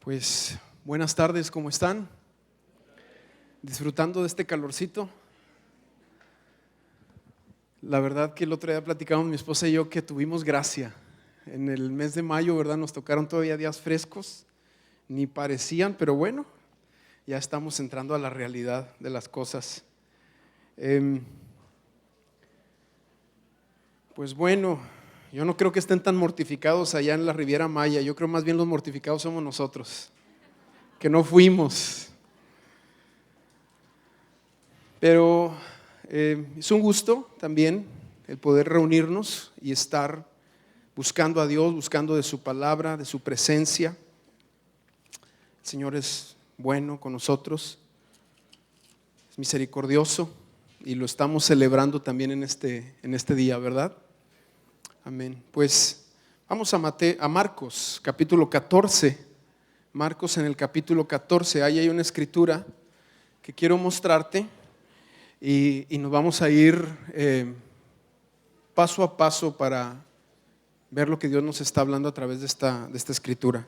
Pues buenas tardes, ¿cómo están? ¿Disfrutando de este calorcito? La verdad que el otro día platicamos mi esposa y yo que tuvimos gracia. En el mes de mayo, ¿verdad? Nos tocaron todavía días frescos, ni parecían, pero bueno, ya estamos entrando a la realidad de las cosas. Pues bueno, yo no creo que estén tan mortificados allá en la Riviera Maya. Yo creo más bien los mortificados somos nosotros, que no fuimos. Pero es un gusto también el poder reunirnos y estar buscando a Dios, buscando de su palabra, de su presencia. El Señor es bueno con nosotros, es misericordioso y lo estamos celebrando también en este día, ¿verdad? Amén. Pues vamos a Marcos, capítulo 14. Marcos en el capítulo 14, ahí hay una escritura que quiero mostrarte y nos vamos a ir paso a paso para ver lo que Dios nos está hablando a través de esta escritura.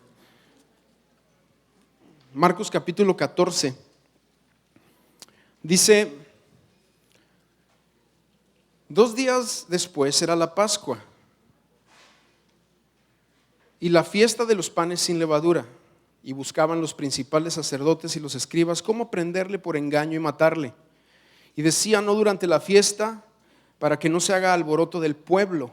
Marcos capítulo 14 dice: 2 días después era la Pascua y la fiesta de los panes sin levadura, y buscaban los principales sacerdotes y los escribas cómo prenderle por engaño y matarle. Y decían: no durante la fiesta, para que no se haga alboroto del pueblo.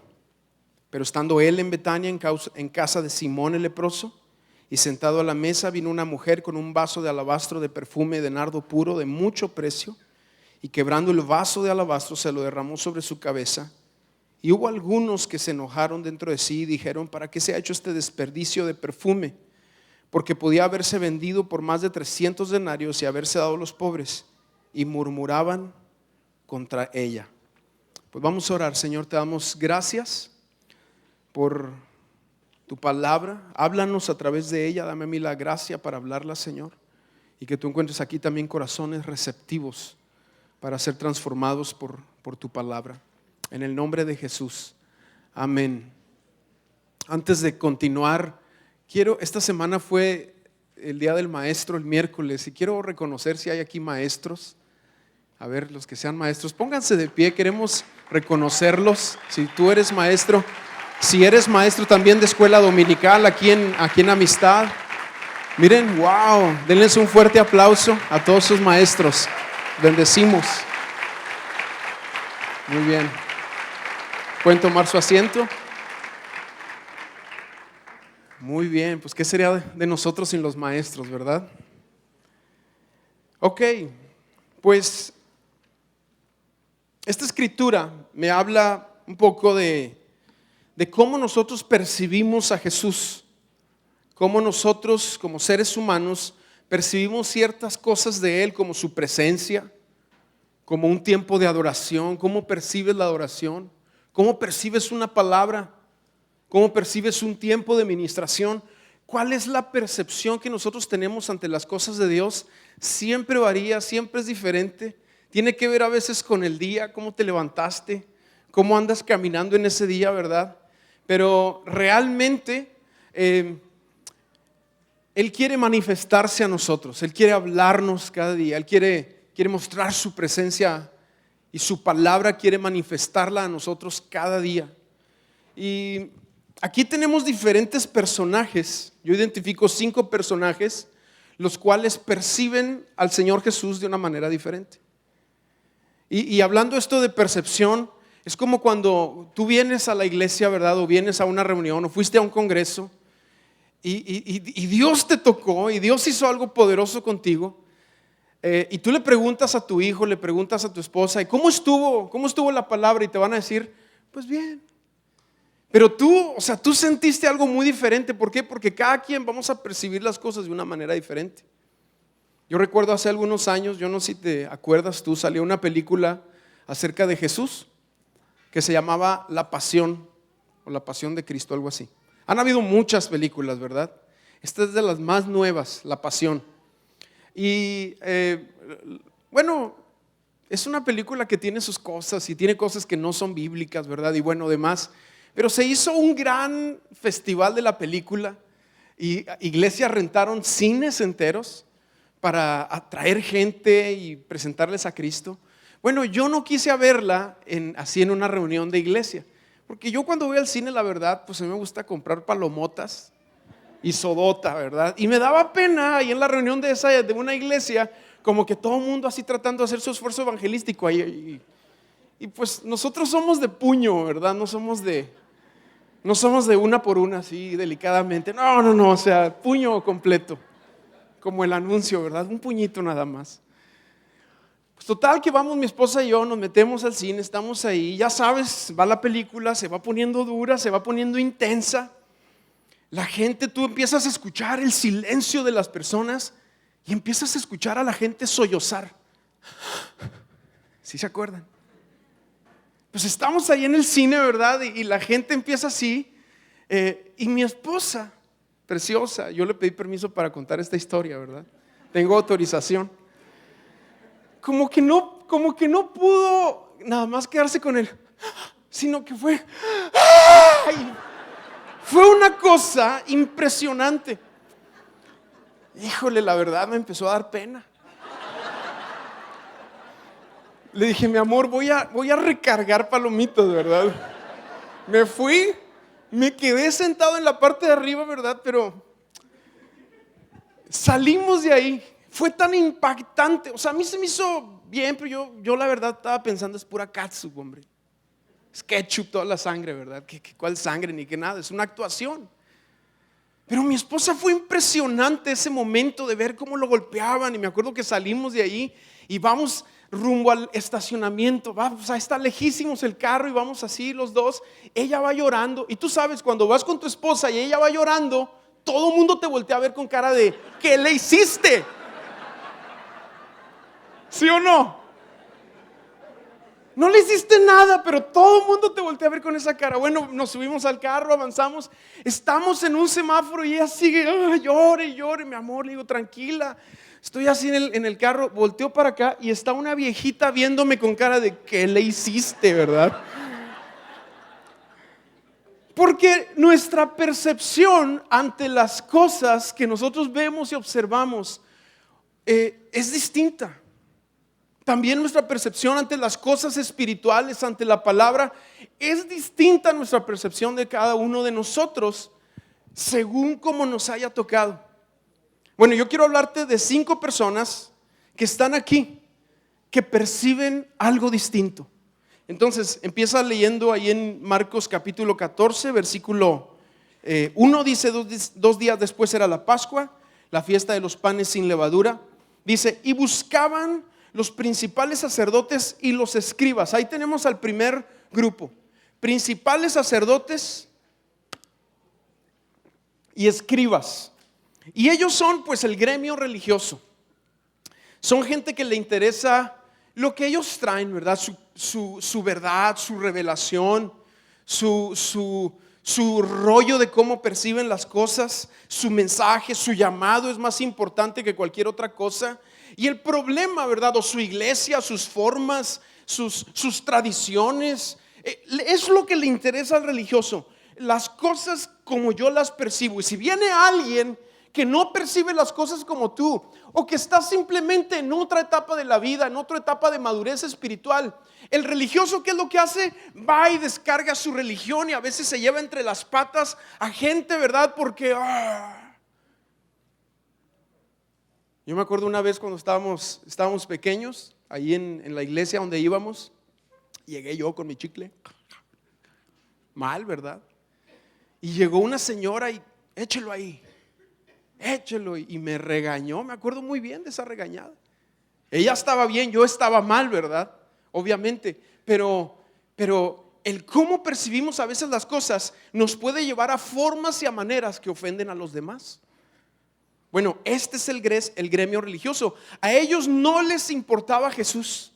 Pero estando él en Betania, en casa de Simón el leproso, y sentado a la mesa, vino una mujer con un vaso de alabastro de perfume de nardo puro de mucho precio, y quebrando el vaso de alabastro se lo derramó sobre su cabeza. Y hubo algunos que se enojaron dentro de sí y dijeron: ¿para qué se ha hecho este desperdicio de perfume? Porque podía haberse vendido por más de 300 denarios y haberse dado a los pobres. Y murmuraban contra ella. Pues vamos a orar. Señor, te damos gracias por tu palabra. Háblanos a través de ella. Dame a mí la gracia para hablarla, Señor. Y que tú encuentres aquí también corazones receptivos para ser transformados por tu palabra. En el nombre de Jesús. Amén. Antes de continuar, esta semana fue el día del maestro, el miércoles, y quiero reconocer si hay aquí maestros. A ver, los que sean maestros, pónganse de pie, queremos reconocerlos. Si tú eres maestro, si eres maestro también de escuela dominical aquí en Amistad, miren, wow, denles un fuerte aplauso a todos sus maestros. Bendecimos. Muy bien. ¿Pueden tomar su asiento? Muy bien, pues ¿qué sería de nosotros sin los maestros, verdad? Ok, pues esta escritura me habla un poco de cómo nosotros percibimos a Jesús, cómo nosotros como seres humanos percibimos ciertas cosas de Él, como su presencia, como un tiempo de adoración. ¿Cómo percibes la adoración? ¿Cómo percibes una palabra? ¿Cómo percibes un tiempo de ministración? ¿Cuál es la percepción que nosotros tenemos ante las cosas de Dios? Siempre varía, siempre es diferente. Tiene que ver a veces con el día, cómo te levantaste, cómo andas caminando en ese día, ¿verdad? Pero realmente Él quiere manifestarse a nosotros. Él quiere hablarnos cada día. Él quiere mostrar su presencia y su palabra quiere manifestarla a nosotros cada día. Y aquí tenemos diferentes personajes. Yo identifico 5 personajes, los cuales perciben al Señor Jesús de una manera diferente. Y hablando esto de percepción, es como cuando tú vienes a la iglesia, ¿verdad? O vienes a una reunión o fuiste a un congreso y Dios te tocó y Dios hizo algo poderoso contigo. Y tú le preguntas a tu hijo, le preguntas a tu esposa: ¿y cómo estuvo la palabra? Y te van a decir: pues bien. Pero tú sentiste algo muy diferente. ¿Por qué? Porque cada quien vamos a percibir las cosas de una manera diferente. Yo recuerdo hace algunos años, yo no sé si te acuerdas tú, salió una película acerca de Jesús que se llamaba La Pasión o La Pasión de Cristo, algo así. Han habido muchas películas, ¿verdad? Esta es de las más nuevas, La Pasión. Y bueno, es una película que tiene sus cosas y tiene cosas que no son bíblicas, ¿verdad? Y bueno, demás. Pero se hizo un gran festival de la película y iglesias rentaron cines enteros para atraer gente y presentarles a Cristo. Bueno, yo no quise verla así en una reunión de iglesia, porque yo cuando voy al cine, la verdad, pues a mí me gusta comprar palomotas y sodota, ¿verdad? Y me daba pena ahí en la reunión de una iglesia, como que todo el mundo así tratando de hacer su esfuerzo evangelístico ahí. Y pues nosotros somos de puño, ¿verdad? No somos de una por una, así delicadamente. No, o sea, puño completo, como el anuncio, ¿verdad? Un puñito nada más. Pues total que vamos mi esposa y yo, nos metemos al cine, estamos ahí, ya sabes, va la película, se va poniendo dura, se va poniendo intensa. La gente, tú empiezas a escuchar el silencio de las personas y empiezas a escuchar a la gente sollozar. ¿Sí se acuerdan? Pues estamos ahí en el cine, ¿verdad? Y la gente empieza así. Y mi esposa, preciosa, yo le pedí permiso para contar esta historia, ¿verdad? Tengo autorización. Como que no pudo nada más quedarse con él, sino que fue una cosa impresionante. Híjole, la verdad me empezó a dar pena. Le dije, mi amor, voy a recargar palomitas, ¿verdad? Me fui, me quedé sentado en la parte de arriba, ¿verdad? Pero salimos de ahí. Fue tan impactante. O sea, a mí se me hizo bien, pero yo la verdad estaba pensando, es pura catsup, hombre. Es ketchup, toda la sangre, ¿verdad? ¿Cuál sangre? Ni que nada, es una actuación. Pero mi esposa, fue impresionante ese momento de ver cómo lo golpeaban. Y me acuerdo que salimos de ahí y vamos rumbo al estacionamiento. Vamos, está lejísimos el carro y vamos así los dos. Ella va llorando. Y tú sabes, cuando vas con tu esposa y ella va llorando, todo el mundo te voltea a ver con cara de ¿qué le hiciste? ¿Sí o no? No le hiciste nada, pero todo el mundo te voltea a ver con esa cara. Bueno, nos subimos al carro, avanzamos, estamos en un semáforo y ella sigue, llore, mi amor. Le digo, tranquila, estoy así en el carro, volteo para acá y está una viejita viéndome con cara de ¿qué le hiciste, verdad? Porque nuestra percepción ante las cosas que nosotros vemos y observamos es distinta. También nuestra percepción ante las cosas espirituales, ante la palabra, es distinta a nuestra percepción de cada uno de nosotros, según como nos haya tocado. Bueno, yo quiero hablarte de 5 personas que están aquí, que perciben algo distinto. Entonces, empieza leyendo ahí en Marcos capítulo 14, versículo 1, dice, 2 días después era la Pascua, la fiesta de los panes sin levadura. Dice, y buscaban los principales sacerdotes y los escribas. Ahí tenemos al primer grupo, principales sacerdotes y escribas. Y ellos son pues el gremio religioso. Son gente que le interesa lo que ellos traen, ¿verdad? Su verdad, su revelación, su rollo de cómo perciben las cosas, su mensaje, su llamado es más importante que cualquier otra cosa. Y el problema, ¿verdad? O su iglesia, sus formas, sus tradiciones, es lo que le interesa al religioso. Las cosas como yo las percibo. Y si viene alguien que no percibe las cosas como tú, o que está simplemente en otra etapa de la vida, en otra etapa de madurez espiritual, el religioso, ¿qué es lo que hace? Va y descarga su religión y a veces se lleva entre las patas a gente, ¿verdad? Porque yo me acuerdo una vez cuando estábamos pequeños, ahí en la iglesia donde íbamos, llegué yo con mi chicle, mal, ¿verdad? Y llegó una señora y échelo ahí, échelo, y me regañó. Me acuerdo muy bien de esa regañada. Ella estaba bien, yo estaba mal, ¿verdad? Obviamente, pero el cómo percibimos a veces las cosas nos puede llevar a formas y a maneras que ofenden a los demás. Bueno, este es el gremio religioso. A ellos no les importaba Jesús.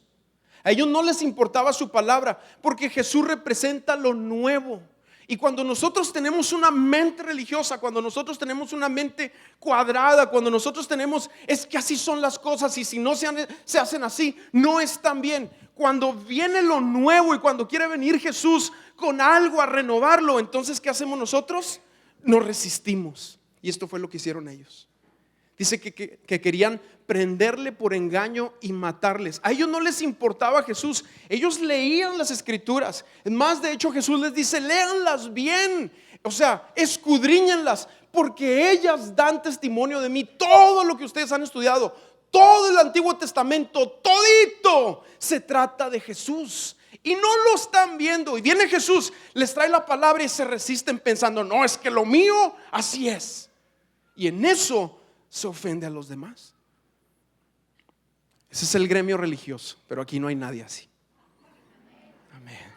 A ellos no les importaba su palabra, porque Jesús representa lo nuevo. Y cuando nosotros tenemos una mente religiosa, cuando nosotros tenemos una mente cuadrada, cuando nosotros tenemos, es que así son las cosas y si no se hacen así, no están bien. Cuando viene lo nuevo y cuando quiere venir Jesús con algo a renovarlo, entonces ¿qué hacemos nosotros? Nos resistimos. Y esto fue lo que hicieron ellos. Dice que querían prenderle por engaño y matarles. A ellos no les importaba Jesús. Ellos leían las escrituras. Es más, de hecho Jesús les dice: léanlas bien. O sea, escudriñenlas, porque ellas dan testimonio de mí. Todo lo que ustedes han estudiado, todo el Antiguo Testamento, todito se trata de Jesús. Y no lo están viendo. Y viene Jesús, les trae la palabra y se resisten pensando: no, es que lo mío así es. Y en eso se ofende a los demás. Ese es el gremio religioso, pero aquí no hay nadie así. Amén.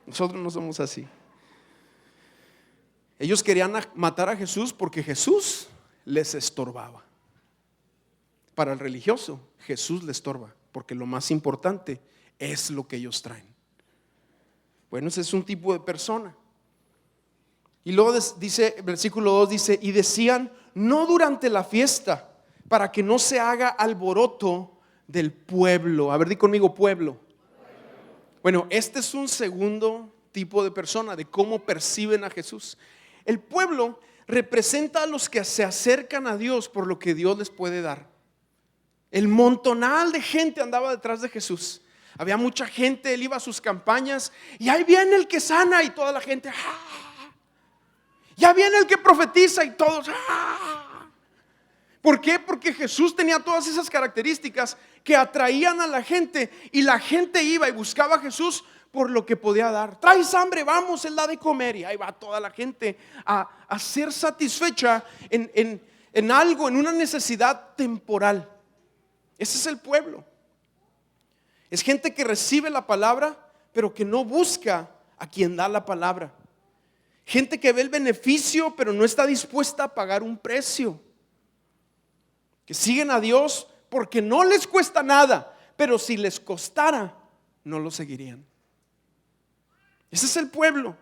Nosotros no somos así. Ellos querían matar a Jesús porque Jesús les estorbaba. Para el religioso, Jesús le estorba, porque lo más importante es lo que ellos traen. Bueno, ese es un tipo de persona. Y luego dice, versículo 2 dice: y decían: no durante la fiesta, para que no se haga alboroto del pueblo. A ver, di conmigo: pueblo. Bueno, este es un segundo tipo de persona, de cómo perciben a Jesús. El pueblo representa a los que se acercan a Dios por lo que Dios les puede dar. El montonal de gente andaba detrás de Jesús. Había mucha gente, él iba a sus campañas y ahí viene el que sana, y toda la gente: ¡ah! Ya viene el que profetiza, y todos: ¡ah! ¿Por qué? Porque Jesús tenía todas esas características que atraían a la gente, y la gente iba y buscaba a Jesús por lo que podía dar. ¿Traes hambre? Vamos, él da de comer. Y ahí va toda la gente a ser satisfecha en algo, en una necesidad temporal. Ese es el pueblo. Es gente que recibe la palabra, pero que no busca a quien da la palabra. Gente que ve el beneficio, pero no está dispuesta a pagar un precio. Que siguen a Dios porque no les cuesta nada, pero si les costara, no lo seguirían. Ese es el pueblo.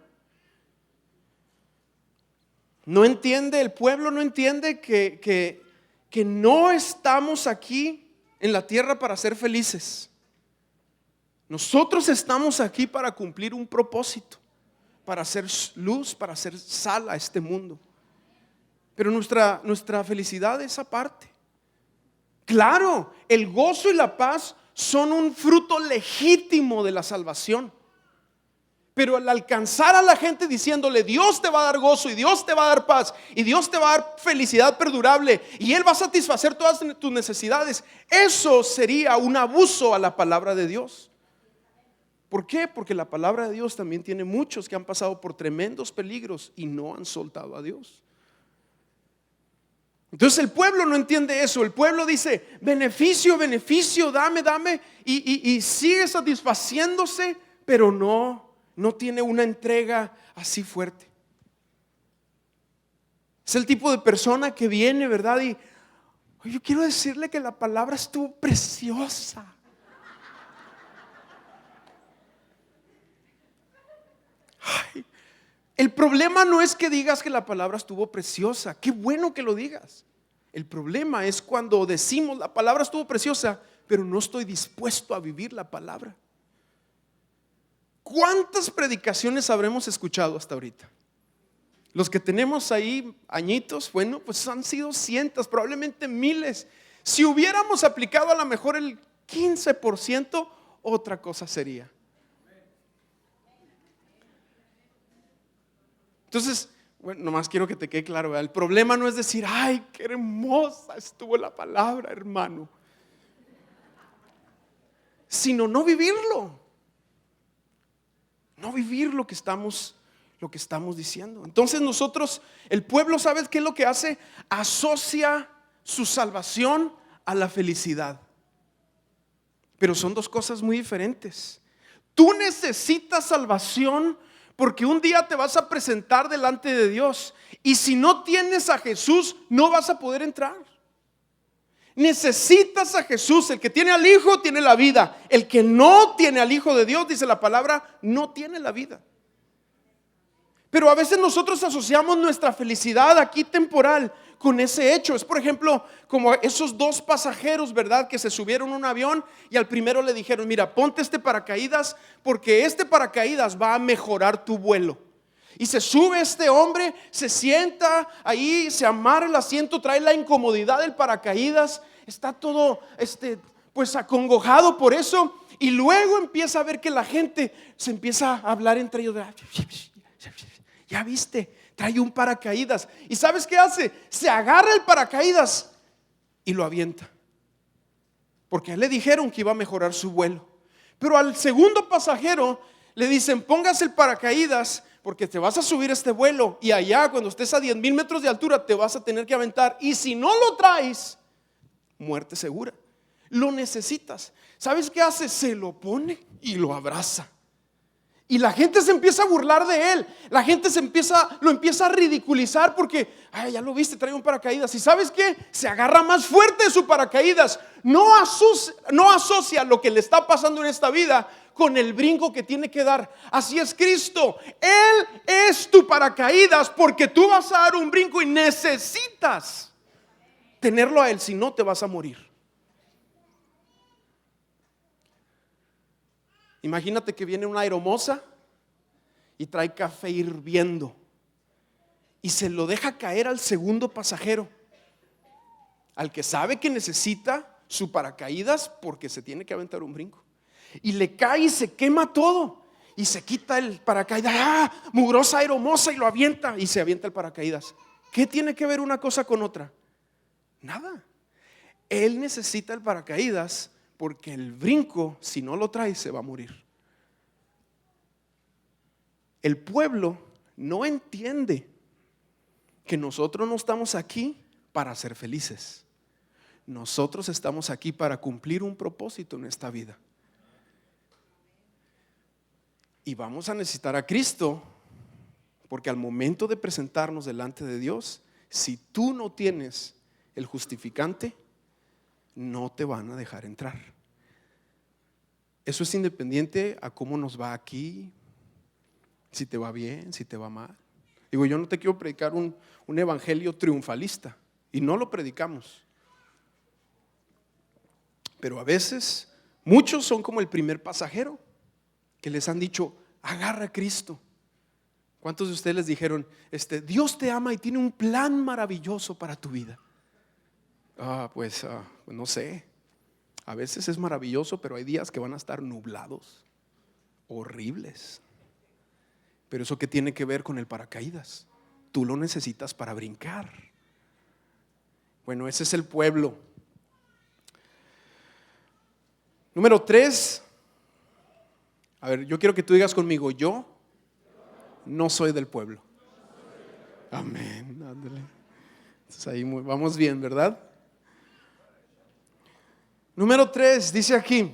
No entiende, el pueblo no entiende que no estamos aquí en la tierra para ser felices. Nosotros estamos aquí para cumplir un propósito, para hacer luz, para hacer sal a este mundo. Pero nuestra felicidad es aparte. Claro, el gozo y la paz son un fruto legítimo de la salvación. Pero al alcanzar a la gente diciéndole: Dios te va a dar gozo, y Dios te va a dar paz, y Dios te va a dar felicidad perdurable, y Él va a satisfacer todas tus necesidades, eso sería un abuso a la palabra de Dios. ¿Por qué? Porque la palabra de Dios también tiene muchos que han pasado por tremendos peligros y no han soltado a Dios. Entonces el pueblo no entiende eso. El pueblo dice: beneficio, beneficio, dame, y sigue satisfaciéndose, pero no tiene una entrega así fuerte. Es el tipo de persona que viene, ¿verdad? Y yo quiero decirle que la palabra estuvo preciosa. Ay, el problema no es que digas que la palabra estuvo preciosa. Qué bueno que lo digas. El problema es cuando decimos: la palabra estuvo preciosa, pero no estoy dispuesto a vivir la palabra. ¿Cuántas predicaciones habremos escuchado hasta ahorita? Los que tenemos ahí añitos, bueno, pues han sido cientos, probablemente miles. Si hubiéramos aplicado a lo mejor el 15%, otra cosa sería. Entonces, bueno, nomás quiero que te quede claro, ¿verdad? El problema no es decir: ay, qué hermosa estuvo la palabra, hermano, sino no vivirlo. No vivir lo que estamos diciendo. Entonces nosotros, el pueblo, ¿sabes qué es lo que hace? Asocia su salvación a la felicidad. Pero son dos cosas muy diferentes. Tú necesitas salvación porque un día te vas a presentar delante de Dios, y si no tienes a Jesús, no vas a poder entrar. Necesitas a Jesús. El que tiene al Hijo tiene la vida. El que no tiene al Hijo de Dios, dice la palabra, no tiene la vida. Pero a veces nosotros asociamos nuestra felicidad aquí temporal con ese hecho. Es, por ejemplo, como esos dos pasajeros, ¿verdad? Que se subieron a un avión y al primero le dijeron: mira, ponte este paracaídas, porque este paracaídas va a mejorar tu vuelo. Y se sube este hombre, se sienta ahí, se amarra el asiento, trae la incomodidad del paracaídas, está todo pues acongojado por eso. Y luego empieza a ver que la gente se empieza a hablar entre ellos. Ya viste, trae un paracaídas. ¿Y sabes qué hace? Se agarra el paracaídas y lo avienta, porque a él le dijeron que iba a mejorar su vuelo. Pero al segundo pasajero le dicen: póngase el paracaídas, porque te vas a subir este vuelo, y allá cuando estés a 10,000 metros de altura te vas a tener que aventar, y si no lo traes, muerte segura. Lo necesitas. ¿Sabes qué hace? Se lo pone y lo abraza. Y la gente se empieza a burlar de él. La gente lo empieza a ridiculizar porque, ya lo viste, trae un paracaídas. ¿Y sabes qué? Se agarra más fuerte de su paracaídas. No asocia lo que le está pasando en esta vida con el brinco que tiene que dar. Así es Cristo. Él es tu paracaídas, porque tú vas a dar un brinco y necesitas tenerlo a Él, si no te vas a morir. Imagínate que viene una aeromoza y trae café hirviendo y se lo deja caer al segundo pasajero, al que sabe que necesita su paracaídas porque se tiene que aventar un brinco, y le cae y se quema todo y se quita el paracaídas. Mugrosa aeromoza, y lo avienta y se avienta el paracaídas. ¿Qué tiene que ver una cosa con otra? Nada. Él necesita el paracaídas porque el brinco, si no lo trae, se va a morir. El pueblo no entiende que nosotros no estamos aquí para ser felices. Nosotros estamos aquí para cumplir un propósito en esta vida. Y vamos a necesitar a Cristo, porque al momento de presentarnos delante de Dios, si tú no tienes el justificante, no te van a dejar entrar. Eso es independiente a cómo nos va aquí, si te va bien, si te va mal. Digo, yo no te quiero predicar un evangelio triunfalista, y no lo predicamos. Pero a veces muchos son como el primer pasajero que les han dicho: agarra a Cristo. ¿Cuántos de ustedes les dijeron: Dios te ama y tiene un plan maravilloso para tu vida? Pues no sé. A veces es maravilloso, pero hay días que van a estar nublados, horribles. Pero eso, ¿qué tiene que ver con el paracaídas? Tú lo necesitas para brincar. Bueno, ese es el pueblo. Número 3. A ver, yo quiero que tú digas conmigo: yo no soy del pueblo. Amén. Ándale. Entonces ahí vamos bien, ¿verdad? Número 3, dice aquí: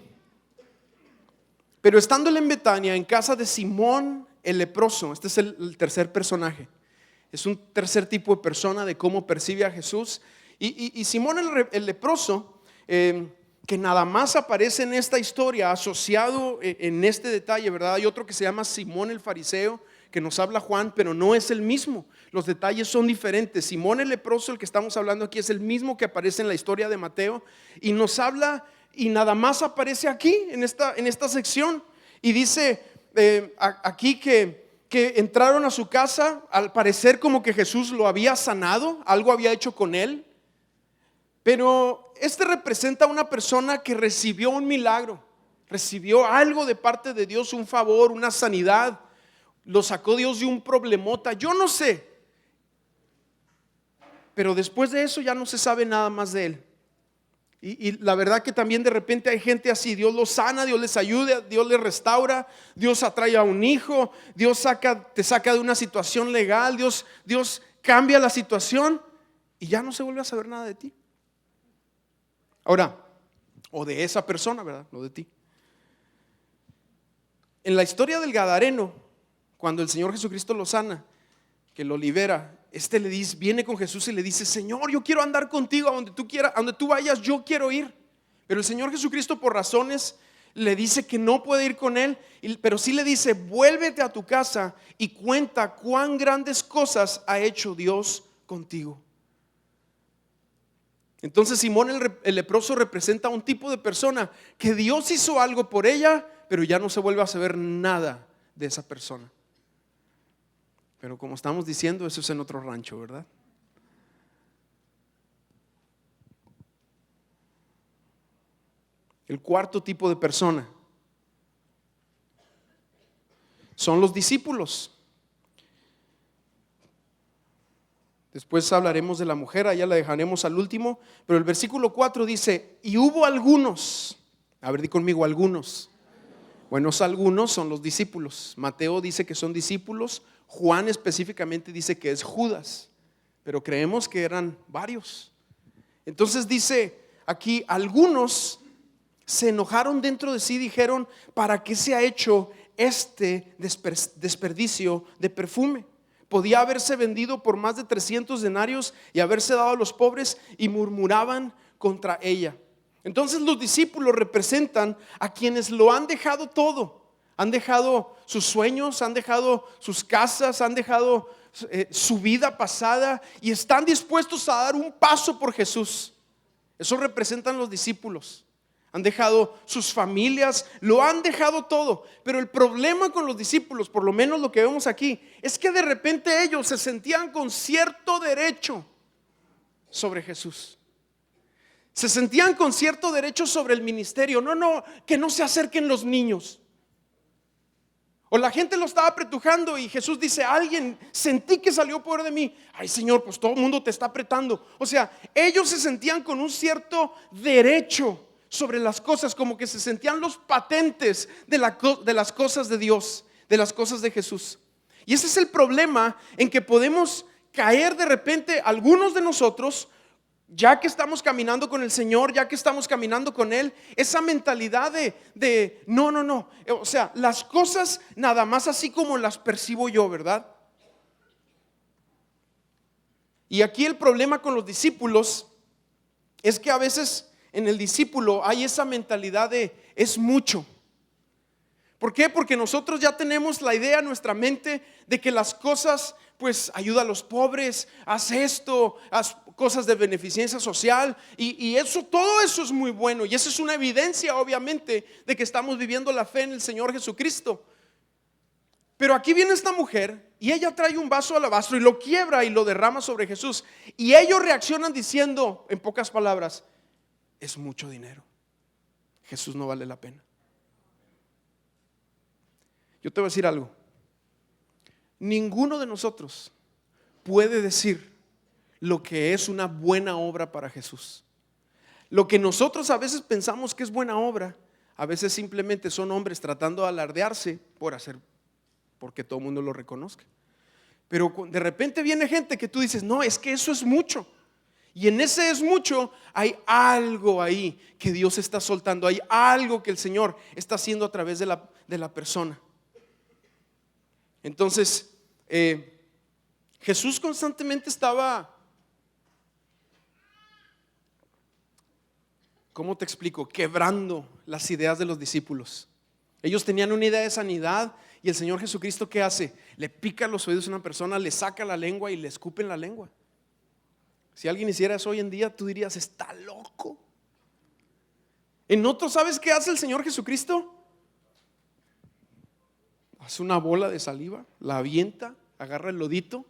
pero estando él en Betania, en casa de Simón el leproso. Este es el tercer personaje. Es un tercer tipo de persona de cómo percibe a Jesús. Y Simón el leproso, que nada más aparece en esta historia, asociado en este detalle, ¿verdad? Hay otro que se llama Simón el fariseo, que nos habla Juan, pero no es el mismo. Los detalles son diferentes. Simón el leproso, el que estamos hablando aquí, es el mismo que aparece en la historia de Mateo, y nos habla, y nada más aparece aquí en esta sección. Y dice aquí que entraron a su casa, al parecer como que Jesús lo había sanado, algo había hecho con él. Pero representa a una persona que recibió un milagro, recibió algo de parte de Dios, un favor, una sanidad. Lo sacó Dios de un problemota, yo no sé. Pero después de eso ya no se sabe nada más de él. Y la verdad que también de repente hay gente así. Dios los sana, Dios les ayuda, Dios les restaura, Dios atrae a un hijo, Dios te saca de una situación legal, Dios cambia la situación y ya no se vuelve a saber nada de ti. Ahora, o de esa persona, ¿verdad? No de ti. En la historia del Gadareno, cuando el Señor Jesucristo lo sana, que lo libera, le dice, viene con Jesús y le dice: Señor, yo quiero andar contigo a donde tú quieras, a donde tú vayas, yo quiero ir. Pero el Señor Jesucristo, por razones, le dice que no puede ir con él, pero sí le dice: vuélvete a tu casa y cuenta cuán grandes cosas ha hecho Dios contigo. Entonces Simón el leproso representa a un tipo de persona que Dios hizo algo por ella, pero ya no se vuelve a saber nada de esa persona. Pero como estamos diciendo, eso es en otro rancho, ¿verdad? El cuarto tipo de persona son los discípulos. Después hablaremos de la mujer, allá la dejaremos al último. Pero el versículo 4 dice: y hubo algunos. A ver, di conmigo, algunos. Bueno, esos algunos son los discípulos. Mateo dice que son discípulos. Juan específicamente dice que es Judas, pero creemos que eran varios. Entonces dice aquí: algunos se enojaron dentro de sí, dijeron: ¿para qué se ha hecho este desperdicio de perfume? Podía haberse vendido por más de 300 denarios y haberse dado a los pobres. Y murmuraban contra ella. Entonces los discípulos representan a quienes lo han dejado todo. Han dejado sus sueños, han dejado sus casas, han dejado su vida pasada y están dispuestos a dar un paso por Jesús. Eso representan los discípulos. Han dejado sus familias, lo han dejado todo. Pero el problema con los discípulos, por lo menos lo que vemos aquí, es que de repente ellos se sentían con cierto derecho sobre Jesús. Se sentían con cierto derecho sobre el ministerio. No, que no se acerquen los niños. O la gente lo estaba apretujando y Jesús dice: alguien, sentí que salió poder de mí. Ay, Señor, pues todo el mundo te está apretando. O sea, ellos se sentían con un cierto derecho sobre las cosas, como que se sentían los patentes de las cosas de Dios, de las cosas de Jesús. Y ese es el problema en que podemos caer de repente algunos de nosotros, ya que estamos caminando con el Señor, ya que estamos caminando con Él, esa mentalidad de no, o sea, las cosas nada más así como las percibo yo, ¿verdad? Y aquí el problema con los discípulos es que a veces en el discípulo hay esa mentalidad de es mucho. ¿Por qué? Porque nosotros ya tenemos la idea en nuestra mente de que las cosas, pues ayuda a los pobres, haz esto, haz cosas de beneficencia social y eso, todo eso es muy bueno y eso es una evidencia obviamente de que estamos viviendo la fe en el Señor Jesucristo. Pero aquí viene esta mujer y ella trae un vaso de alabastro y lo quiebra y lo derrama sobre Jesús y ellos reaccionan diciendo, en pocas palabras: es mucho dinero, Jesús no vale la pena. Yo te voy a decir algo: ninguno de nosotros puede decir lo que es una buena obra para Jesús. Lo que nosotros a veces pensamos que es buena obra, a veces simplemente son hombres tratando de alardearse porque todo el mundo lo reconozca. Pero de repente viene gente que tú dices: no, es que eso es mucho. Y en ese es mucho, hay algo ahí que Dios está soltando, hay algo que el Señor está haciendo a través de la persona. Entonces, Jesús constantemente estaba, ¿cómo te explico?, quebrando las ideas de los discípulos. Ellos tenían una idea de sanidad y el Señor Jesucristo, ¿qué hace? Le pica los oídos a una persona, le saca la lengua y le escupe en la lengua. Si alguien hiciera eso hoy en día, tú dirías: está loco. En otro, ¿sabes qué hace el Señor Jesucristo? Hace una bola de saliva, la avienta, agarra el lodito,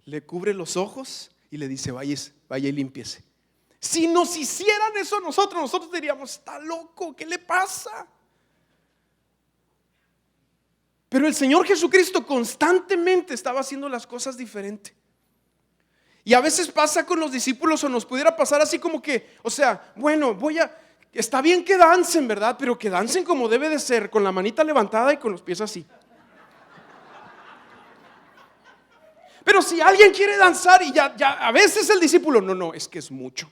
le cubre los ojos y le dice: vaya y límpiese. Si nos hicieran eso nosotros diríamos: está loco, ¿qué le pasa? Pero el Señor Jesucristo constantemente estaba haciendo las cosas diferente. Y a veces pasa con los discípulos, o nos pudiera pasar así como que, o sea, bueno, está bien que dancen, ¿verdad? Pero que dancen como debe de ser, con la manita levantada y con los pies así. Pero si alguien quiere danzar y ya a veces el discípulo, no, es que es mucho.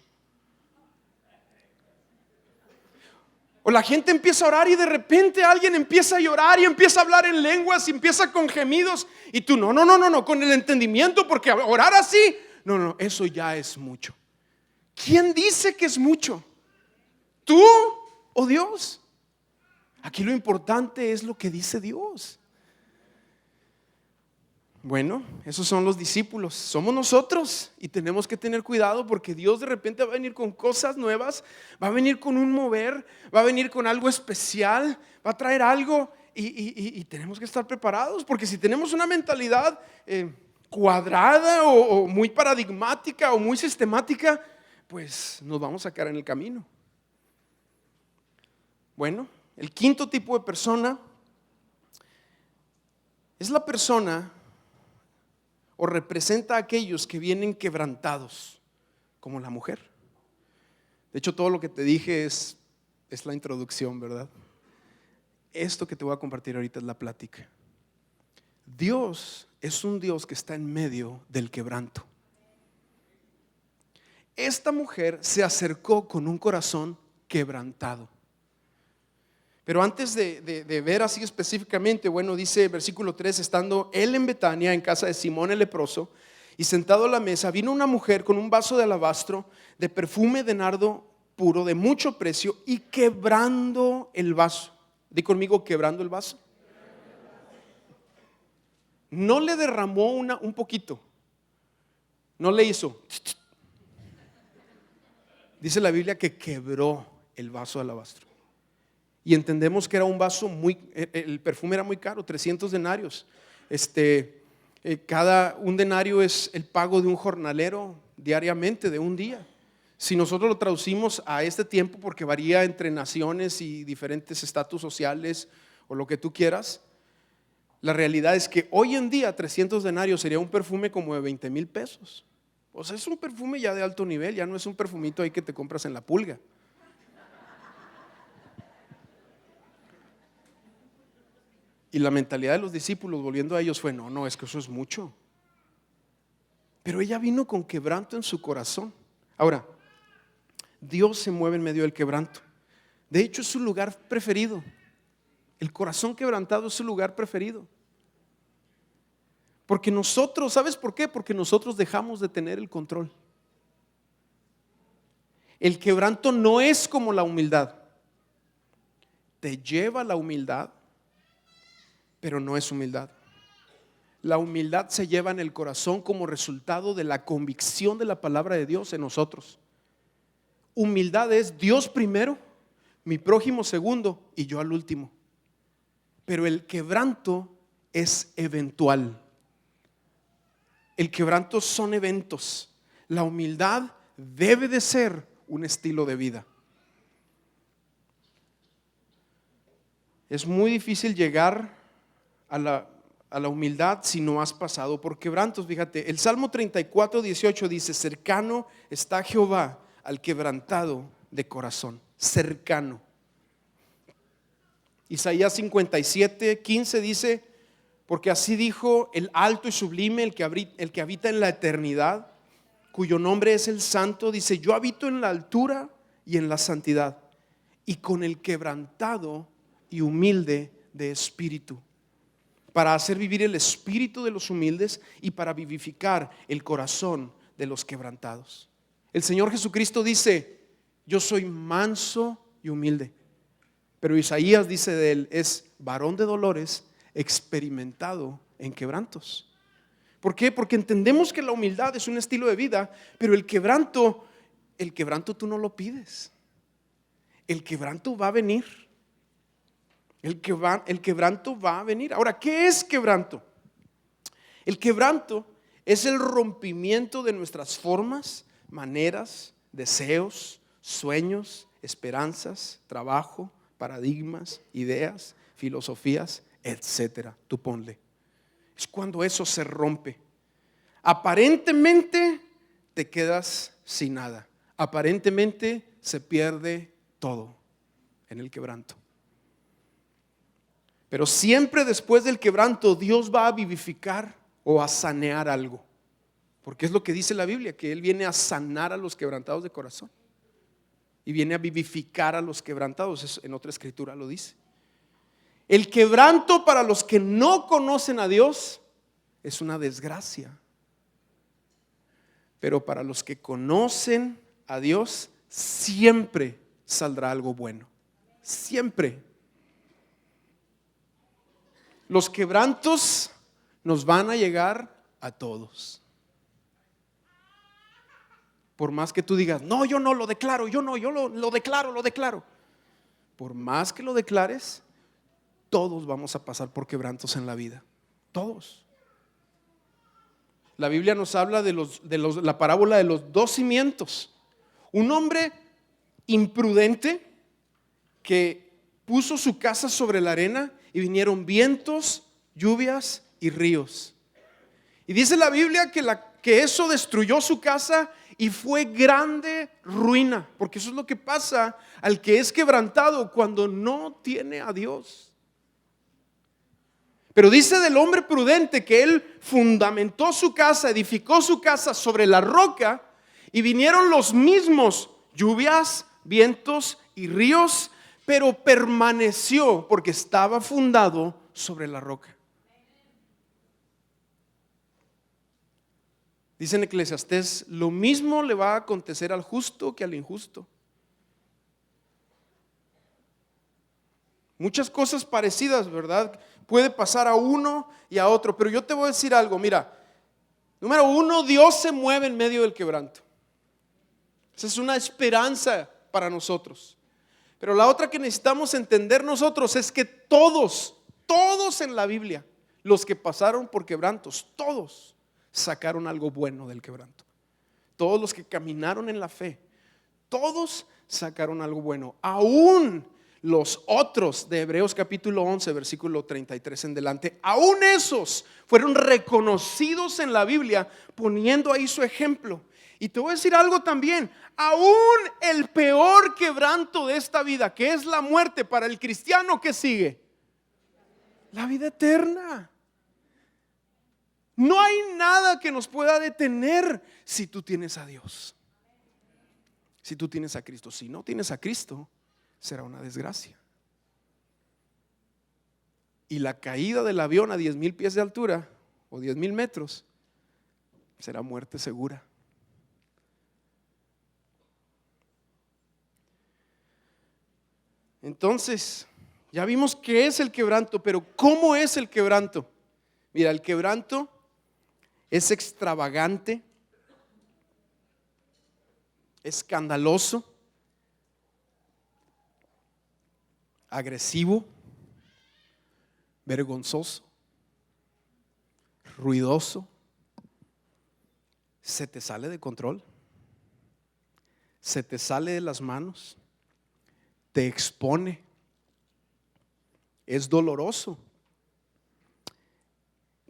O la gente empieza a orar y de repente alguien empieza a llorar y empieza a hablar en lenguas y empieza con gemidos y tú no, con el entendimiento, porque orar así, no, eso ya es mucho. ¿Quién dice que es mucho? ¿Tú o Dios? Aquí lo importante es lo que dice Dios. Bueno, esos son los discípulos, somos nosotros y tenemos que tener cuidado porque Dios de repente va a venir con cosas nuevas, va a venir con un mover, va a venir con algo especial, va a traer algo y tenemos que estar preparados, porque si tenemos una mentalidad cuadrada o muy paradigmática o muy sistemática, pues nos vamos a quedar en el camino. Bueno, el quinto tipo de persona es la persona o representa a aquellos que vienen quebrantados, como la mujer. De hecho, todo lo que te dije es la introducción, ¿verdad? Esto que te voy a compartir ahorita es la plática. Dios es un Dios que está en medio del quebranto. Esta mujer se acercó con un corazón quebrantado. Pero antes de ver así específicamente, bueno, dice versículo 3, estando él en Betania, en casa de Simón el leproso, y sentado a la mesa, vino una mujer con un vaso de alabastro de perfume de nardo puro de mucho precio, y quebrando el vaso. Di conmigo, quebrando el vaso. No le derramó un poquito. No le hizo. Dice la Biblia que quebró el vaso de alabastro. Y entendemos que era un vaso el perfume era muy caro, 300 denarios. Un denario es el pago de un jornalero diariamente de un día. Si nosotros lo traducimos a este tiempo, porque varía entre naciones y diferentes estatus sociales o lo que tú quieras, la realidad es que hoy en día 300 denarios sería un perfume como de 20,000 pesos. O sea, es un perfume ya de alto nivel, ya no es un perfumito ahí que te compras en la pulga. Y la mentalidad de los discípulos, volviendo a ellos, fue: no, es que eso es mucho. Pero ella vino con quebranto en su corazón. Ahora, Dios se mueve en medio del quebranto. De hecho, es su lugar preferido. El corazón quebrantado es su lugar preferido. Porque nosotros, ¿sabes por qué? Porque nosotros dejamos de tener el control. El quebranto no es como la humildad. Te lleva a la humildad, pero no es humildad. La humildad se lleva en el corazón como resultado de la convicción de la palabra de Dios en nosotros. Humildad es Dios primero, mi prójimo segundo y yo al último. Pero el quebranto es eventual. El quebranto son eventos. La humildad debe de ser un estilo de vida. Es muy difícil llegar a la humildad si no has pasado por quebrantos. Fíjate, el Salmo 34:18 dice: cercano está Jehová al quebrantado de corazón. Cercano. Isaías 57:15 dice: porque así dijo el alto y sublime, el que habita en la eternidad, cuyo nombre es el Santo. Dice: yo habito en la altura y en la santidad, y con el quebrantado y humilde de espíritu, para hacer vivir el espíritu de los humildes y para vivificar el corazón de los quebrantados. El Señor Jesucristo dice: yo soy manso y humilde. Pero Isaías dice de él: es varón de dolores, experimentado en quebrantos. ¿Por qué? Porque entendemos que la humildad es un estilo de vida, pero el quebranto tú no lo pides. El quebranto va a venir. El quebranto va a venir. Ahora, ¿qué es quebranto? El quebranto es el rompimiento de nuestras formas, maneras, deseos, sueños, esperanzas, trabajo, paradigmas, ideas, filosofías, etcétera. Tú ponle. Es cuando eso se rompe. Aparentemente te quedas sin nada. Aparentemente se pierde todo en el quebranto. Pero siempre después del quebranto Dios va a vivificar o a sanear algo. Porque es lo que dice la Biblia, que Él viene a sanar a los quebrantados de corazón. Y viene a vivificar a los quebrantados. Eso en otra escritura lo dice. El quebranto para los que no conocen a Dios es una desgracia. Pero para los que conocen a Dios siempre saldrá algo bueno. Siempre. Los quebrantos nos van a llegar a todos. Por más que tú digas: no, yo no lo declaro, yo lo declaro. Por más que lo declares, todos vamos a pasar por quebrantos en la vida. Todos. La Biblia nos habla de la parábola de los dos cimientos. Un hombre imprudente que puso su casa sobre la arena y vinieron vientos, lluvias y ríos. Y dice la Biblia que eso destruyó su casa y fue grande ruina, porque eso es lo que pasa al que es quebrantado cuando no tiene a Dios. Pero dice del hombre prudente que él fundamentó su casa, edificó su casa sobre la roca, y vinieron los mismos lluvias, vientos y ríos, pero permaneció porque estaba fundado sobre la roca. Dice en Eclesiastés, lo mismo le va a acontecer al justo que al injusto. Muchas cosas parecidas, ¿verdad? Puede pasar a uno y a otro, pero yo te voy a decir algo, mira, número uno, Dios se mueve en medio del quebranto. Esa es una esperanza para nosotros. Pero la otra que necesitamos entender nosotros es que todos en la Biblia, los que pasaron por quebrantos, todos sacaron algo bueno del quebranto. Todos los que caminaron en la fe, todos sacaron algo bueno. Aún los otros de Hebreos capítulo 11, versículo 33 en delante, aún esos fueron reconocidos en la Biblia poniendo ahí su ejemplo. Y te voy a decir algo también, aún el peor quebranto de esta vida, que es la muerte, para el cristiano, ¿qué sigue? La vida eterna. No hay nada que nos pueda detener si tú tienes a Dios, si tú tienes a Cristo. Si no tienes a Cristo, será una desgracia. Y la caída del avión a 10,000 pies de altura o 10,000 metros será muerte segura. Entonces, ya vimos qué es el quebranto, pero ¿cómo es el quebranto? Mira, el quebranto es extravagante, escandaloso, agresivo, vergonzoso, ruidoso, se te sale de control, se te sale de las manos, te expone, es doloroso,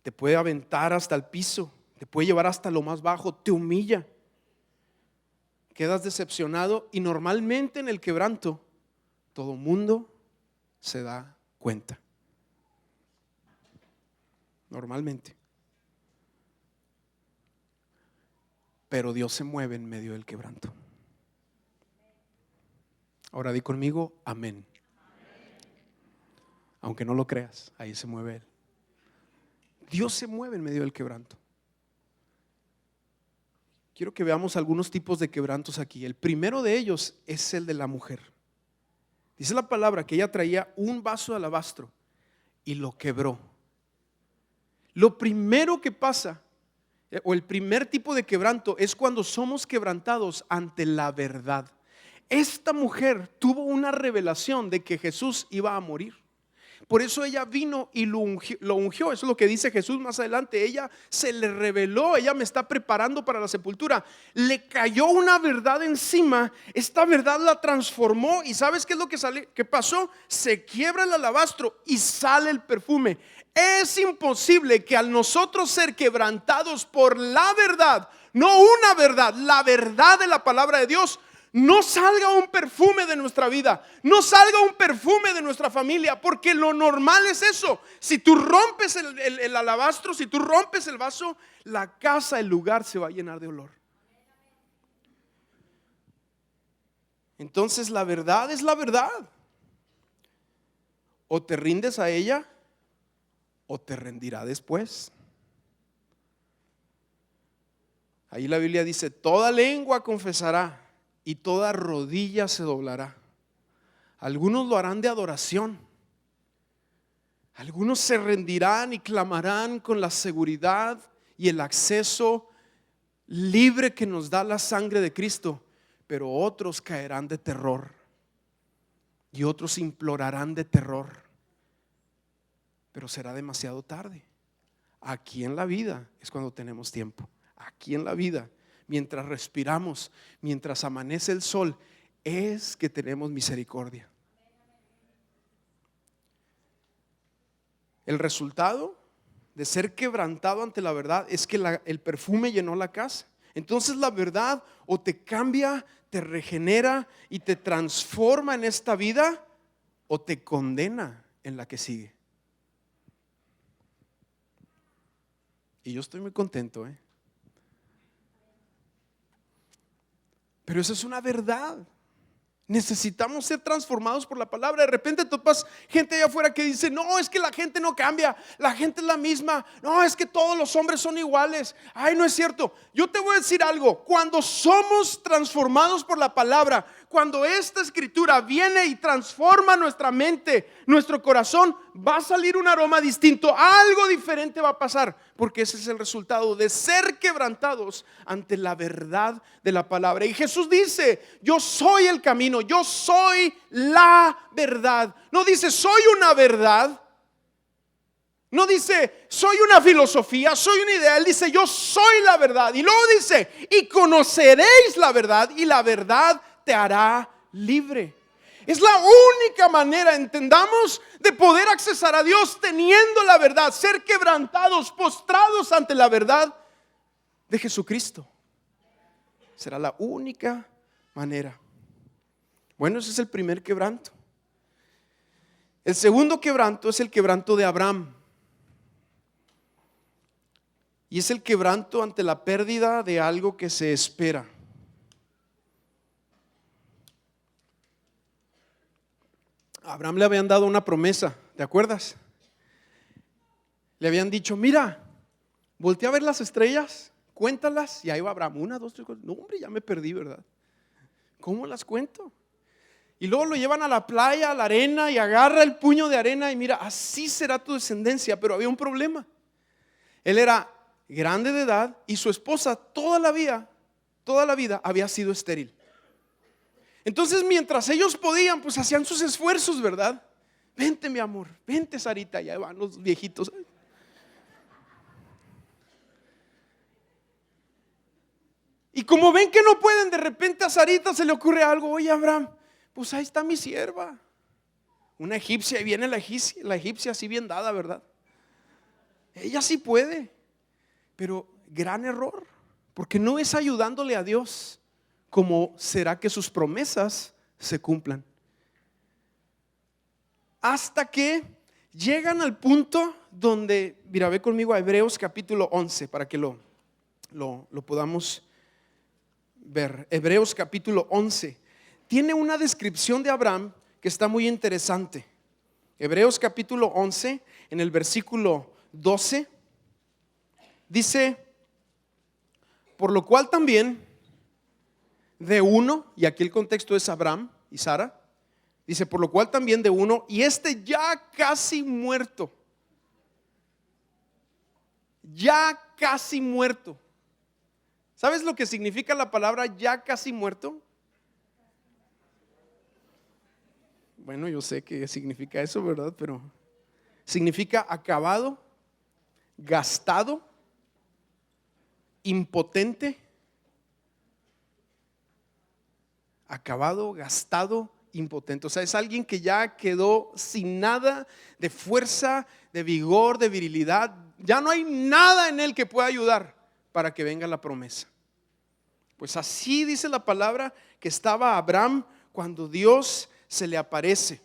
te puede aventar hasta el piso, te puede llevar hasta lo más bajo, te humilla, quedas decepcionado. Y normalmente en el quebranto todo mundo se da cuenta, normalmente. Pero Dios se mueve en medio del quebranto. Ahora di conmigo, amén. Aunque no lo creas, ahí se mueve Él. Dios se mueve en medio del quebranto. Quiero que veamos algunos tipos de quebrantos aquí. El primero de ellos es el de la mujer. Dice la palabra que ella traía un vaso de alabastro y lo quebró. Lo primero que pasa, o el primer tipo de quebranto, es cuando somos quebrantados ante la verdad. Esta mujer tuvo una revelación de que Jesús iba a morir. Por eso ella vino y lo ungió. Eso es lo que dice Jesús más adelante. Ella se le reveló, ella me está preparando para la sepultura. Le cayó una verdad encima. Esta verdad la transformó. ¿Y sabes qué es lo que pasó? Se quiebra el alabastro y sale el perfume. Es imposible que al nosotros ser quebrantados por la verdad, no una verdad, la verdad de la palabra de Dios, no salga un perfume de nuestra vida, no salga un perfume de nuestra familia, porque lo normal es eso. Si tú rompes el alabastro, si tú rompes el vaso, la casa, el lugar se va a llenar de olor. Entonces la verdad es la verdad. O te rindes a ella o te rendirá después. Ahí la Biblia dice, toda lengua confesará y toda rodilla se doblará. Algunos lo harán de adoración. Algunos se rendirán y clamarán con la seguridad y el acceso libre que nos da la sangre de Cristo. Pero otros caerán de terror y otros implorarán de terror. pero será demasiado tarde. Aquí en la vida es cuando tenemos tiempo. Aquí en la vida, mientras respiramos, mientras amanece el sol, es que tenemos misericordia. El resultado de ser quebrantado ante la verdad es que el perfume llenó la casa. Entonces la verdad o te cambia, te regenera y te transforma en esta vida, o te condena en la que sigue. Y yo estoy muy contento, pero eso es una verdad. Necesitamos ser transformados por la palabra. De repente topas gente allá afuera que dice: no, es que la gente no cambia, la gente es la misma. No, es que todos los hombres son iguales. Ay, no es cierto. Yo te voy a decir algo: cuando somos transformados por la palabra, cuando esta escritura viene y transforma nuestra mente, nuestro corazón, va a salir un aroma distinto. Algo diferente va a pasar, porque ese es el resultado de ser quebrantados ante la verdad de la palabra. Y Jesús dice: yo soy el camino, yo soy la verdad. No dice soy una verdad, no dice soy una filosofía, soy una idea. Él dice yo soy la verdad. Y luego dice: y conoceréis la verdad, y la verdad te hará libre. Es la única manera, entendamos, de poder accesar a Dios, teniendo la verdad, ser quebrantados, postrados ante la verdad de Jesucristo. Será la única manera. Bueno, ese es el primer quebranto. El segundo quebranto es el quebranto de Abraham. Y es el quebranto ante la pérdida de algo que se espera. A Abraham le habían dado una promesa, ¿te acuerdas? Le habían dicho: mira, voltea a ver las estrellas, cuéntalas. Y ahí va Abraham: 1, 2, 3, 4. No, hombre, ya me perdí, ¿verdad? ¿Cómo las cuento? Y luego lo llevan a la playa, a la arena, y agarra el puño de arena y mira: así será tu descendencia. Pero había un problema. Él era grande de edad y su esposa toda la vida había sido estéril. Entonces, mientras ellos podían, pues hacían sus esfuerzos, ¿verdad? Vente, mi amor, vente, Sarita. Ya van los viejitos. Y como ven que no pueden, de repente a Sarita se le ocurre algo: oye, Abraham, pues ahí está mi sierva, una egipcia. Y viene la egipcia así bien dada, ¿verdad? Ella sí puede. Pero gran error, porque no es ayudándole a Dios como será que sus promesas se cumplan. Hasta que llegan al punto donde, mira, ve conmigo a Hebreos capítulo 11 para que lo podamos ver. Hebreos capítulo 11 tiene una descripción de Abraham que está muy interesante. Hebreos capítulo 11, en el versículo 12, dice: por lo cual también de uno, y aquí el contexto es Abraham y Sara, dice: por lo cual también de uno, y ya casi muerto, ¿sabes lo que significa la palabra ya casi muerto? Bueno, yo sé que significa eso, ¿verdad? Pero significa acabado, gastado, impotente. Acabado, gastado, impotente. O sea, es alguien que ya quedó sin nada de fuerza, de vigor, de virilidad. Ya no hay nada en él que pueda ayudar para que venga la promesa. Pues así dice la palabra que estaba Abraham cuando Dios se le aparece.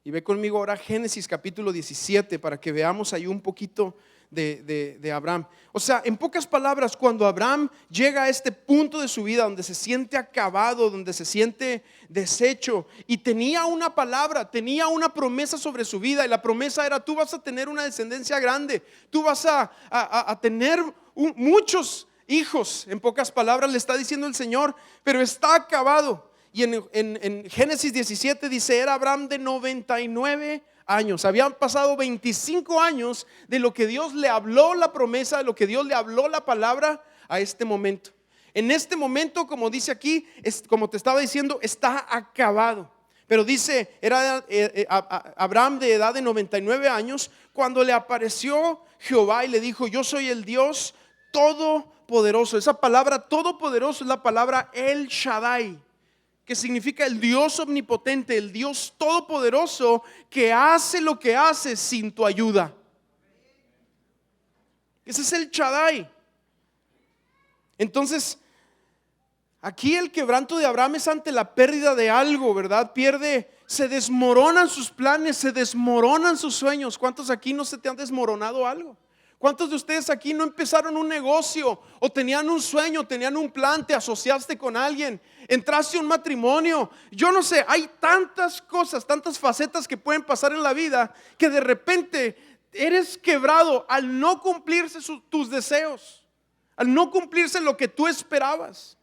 Y ve conmigo ahora Génesis capítulo 17 para que veamos ahí un poquito de Abraham. O sea, en pocas palabras, cuando Abraham llega a este punto de su vida donde se siente acabado, donde se siente deshecho, y tenía una palabra, tenía una promesa sobre su vida, y la promesa era: tú vas a tener una descendencia grande, tú vas a tener muchos hijos. En pocas palabras le está diciendo el Señor, pero está acabado. Y en Génesis 17 dice: era Abraham de 99 años. Habían pasado 25 años de lo que Dios le habló la promesa, de lo que Dios le habló la palabra, a este momento. En este momento, como dice aquí, como te estaba diciendo, está acabado. Pero dice, era Abraham de edad de 99 años, cuando le apareció Jehová y le dijo: yo soy el Dios todopoderoso. Esa palabra todopoderoso es la palabra El Shaddai, que significa el Dios omnipotente, el Dios todopoderoso que hace lo que hace sin tu ayuda. Ese es el Shaddai. Entonces, aquí el quebranto de Abraham es ante la pérdida de algo, ¿verdad? Se desmoronan sus planes, se desmoronan sus sueños. ¿Cuántos aquí no se te han desmoronado algo? ¿Cuántos de ustedes aquí no empezaron un negocio o tenían un sueño, tenían un plan, te asociaste con alguien, entraste a un matrimonio? Yo no sé, hay tantas cosas, tantas facetas que pueden pasar en la vida que de repente eres quebrado al no cumplirse tus deseos, al no cumplirse lo que tú esperabas.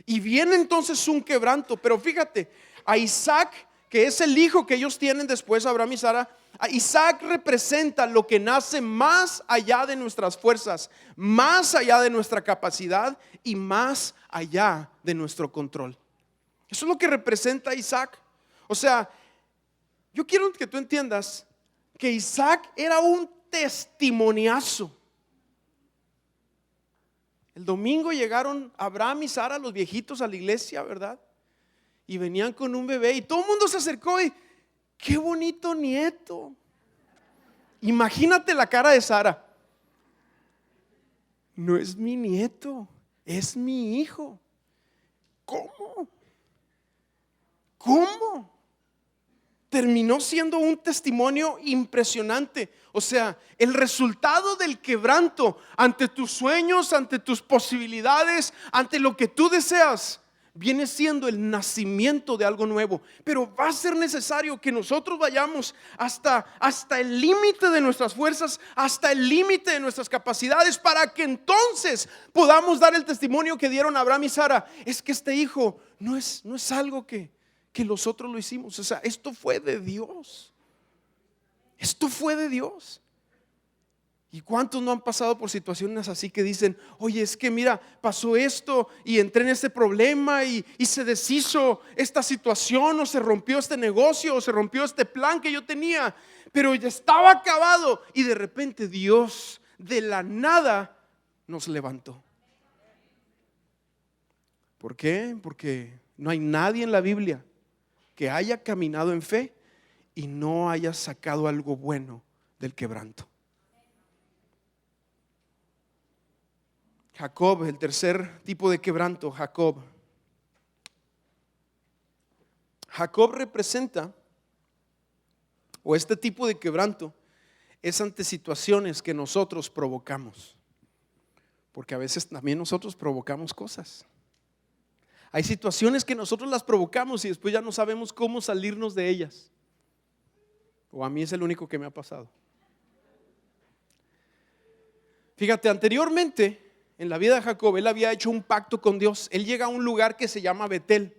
Y viene entonces un quebranto. Pero fíjate, a Isaac, que es el hijo que ellos tienen después, Abraham y Sara, a Isaac representa lo que nace más allá de nuestras fuerzas, más allá de nuestra capacidad y más allá de nuestro control. Eso es lo que representa Isaac. O sea, yo quiero que tú entiendas que Isaac era un testimoniazo. El domingo llegaron Abraham y Sara, los viejitos, a la iglesia, ¿verdad? Y venían con un bebé y todo el mundo se acercó y qué bonito nieto. Imagínate la cara de Sara. No es mi nieto, es mi hijo. ¿Cómo? ¿Cómo? Terminó siendo un testimonio impresionante. O sea, el resultado del quebranto ante tus sueños, ante tus posibilidades, ante lo que tú deseas, viene siendo el nacimiento de algo nuevo. Pero va a ser necesario que nosotros vayamos hasta el límite de nuestras fuerzas, hasta el límite de nuestras capacidades, para que entonces podamos dar el testimonio que dieron Abraham y Sara. Es que este hijo no es algo que nosotros lo hicimos. O sea, esto fue de Dios. Esto fue de Dios. ¿Y cuántos no han pasado por situaciones así que dicen: oye, es que mira, pasó esto y entré en este problema y se deshizo esta situación, o se rompió este negocio, o se rompió este plan que yo tenía, pero ya estaba acabado y de repente Dios de la nada nos levantó? ¿Por qué? Porque no hay nadie en la Biblia que haya caminado en fe y no haya sacado algo bueno del quebranto. Jacob, el tercer tipo de quebranto, Jacob representa, o este tipo de quebranto es ante situaciones que nosotros provocamos, porque a veces también nosotros provocamos cosas. Hay situaciones que nosotros las provocamos y después ya no sabemos cómo salirnos de ellas. O a mí es el único que me ha pasado. Fíjate, anteriormente en la vida de Jacob, él había hecho un pacto con Dios. Él llega a un lugar que se llama Betel.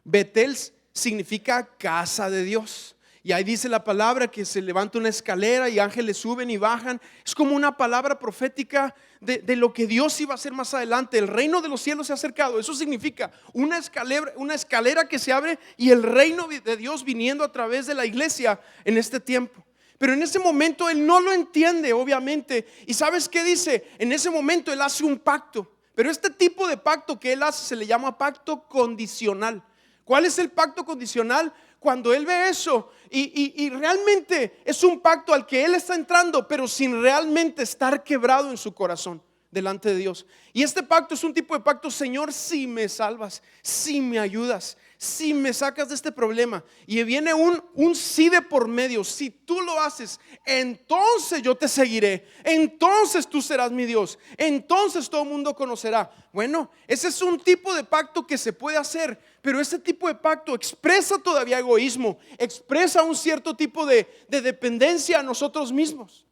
Betel significa casa de Dios. Y ahí dice la palabra que se levanta una escalera y ángeles suben y bajan. Es como una palabra profética de lo que Dios iba a hacer más adelante. El reino de los cielos se ha acercado. Eso significa una escalera que se abre y el reino de Dios viniendo a través de la iglesia en este tiempo. Pero en ese momento él no lo entiende, obviamente. ¿Y sabes qué dice? En ese momento él hace un pacto. Pero este tipo de pacto que él hace se le llama pacto condicional. ¿Cuál es el pacto condicional? Cuando él ve eso y realmente es un pacto al que él está entrando, pero sin realmente estar quebrado en su corazón delante de Dios. Y este pacto es un tipo de pacto: Señor, si me salvas, si me ayudas, si me sacas de este problema. Y viene un sí de por medio. Si tú lo haces, entonces yo te seguiré, entonces tú serás mi Dios, entonces todo el mundo conocerá. Bueno, ese es un tipo de pacto que se puede hacer, pero ese tipo de pacto expresa todavía egoísmo, expresa un cierto tipo de dependencia a nosotros mismos.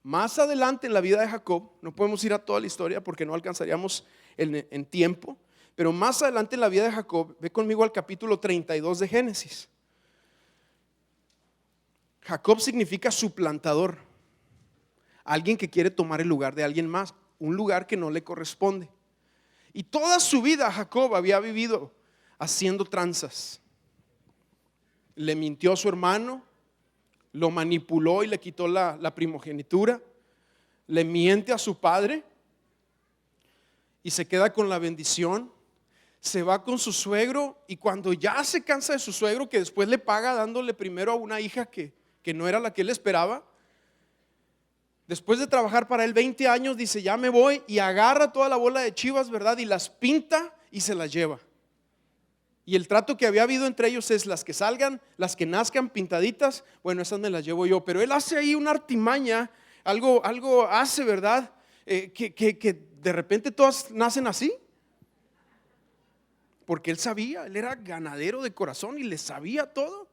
Más adelante en la vida de Jacob, no podemos ir a toda la historia porque no alcanzaríamos en tiempo, pero más adelante en la vida de Jacob, ve conmigo al capítulo 32 de Génesis. Jacob significa suplantador, alguien que quiere tomar el lugar de alguien más, un lugar que no le corresponde. Y toda su vida Jacob había vivido haciendo tranzas. le mintió a su hermano, lo manipuló y le quitó la primogenitura, le miente a su padre y se queda con la bendición. Se va con su suegro y cuando ya se cansa de su suegro, que después le paga dándole primero a una hija que no era la que él esperaba, después de trabajar para él 20 años, dice: ya me voy, y agarra toda la bola de chivas, ¿verdad? Y las pinta y se las lleva. Y el trato que había habido entre ellos es: las que salgan, las que nazcan pintaditas, bueno, esas me las llevo yo. Pero él hace ahí una artimaña, algo hace, ¿verdad? Que de repente todas nacen así. Porque él sabía, él era ganadero de corazón y le sabía todo.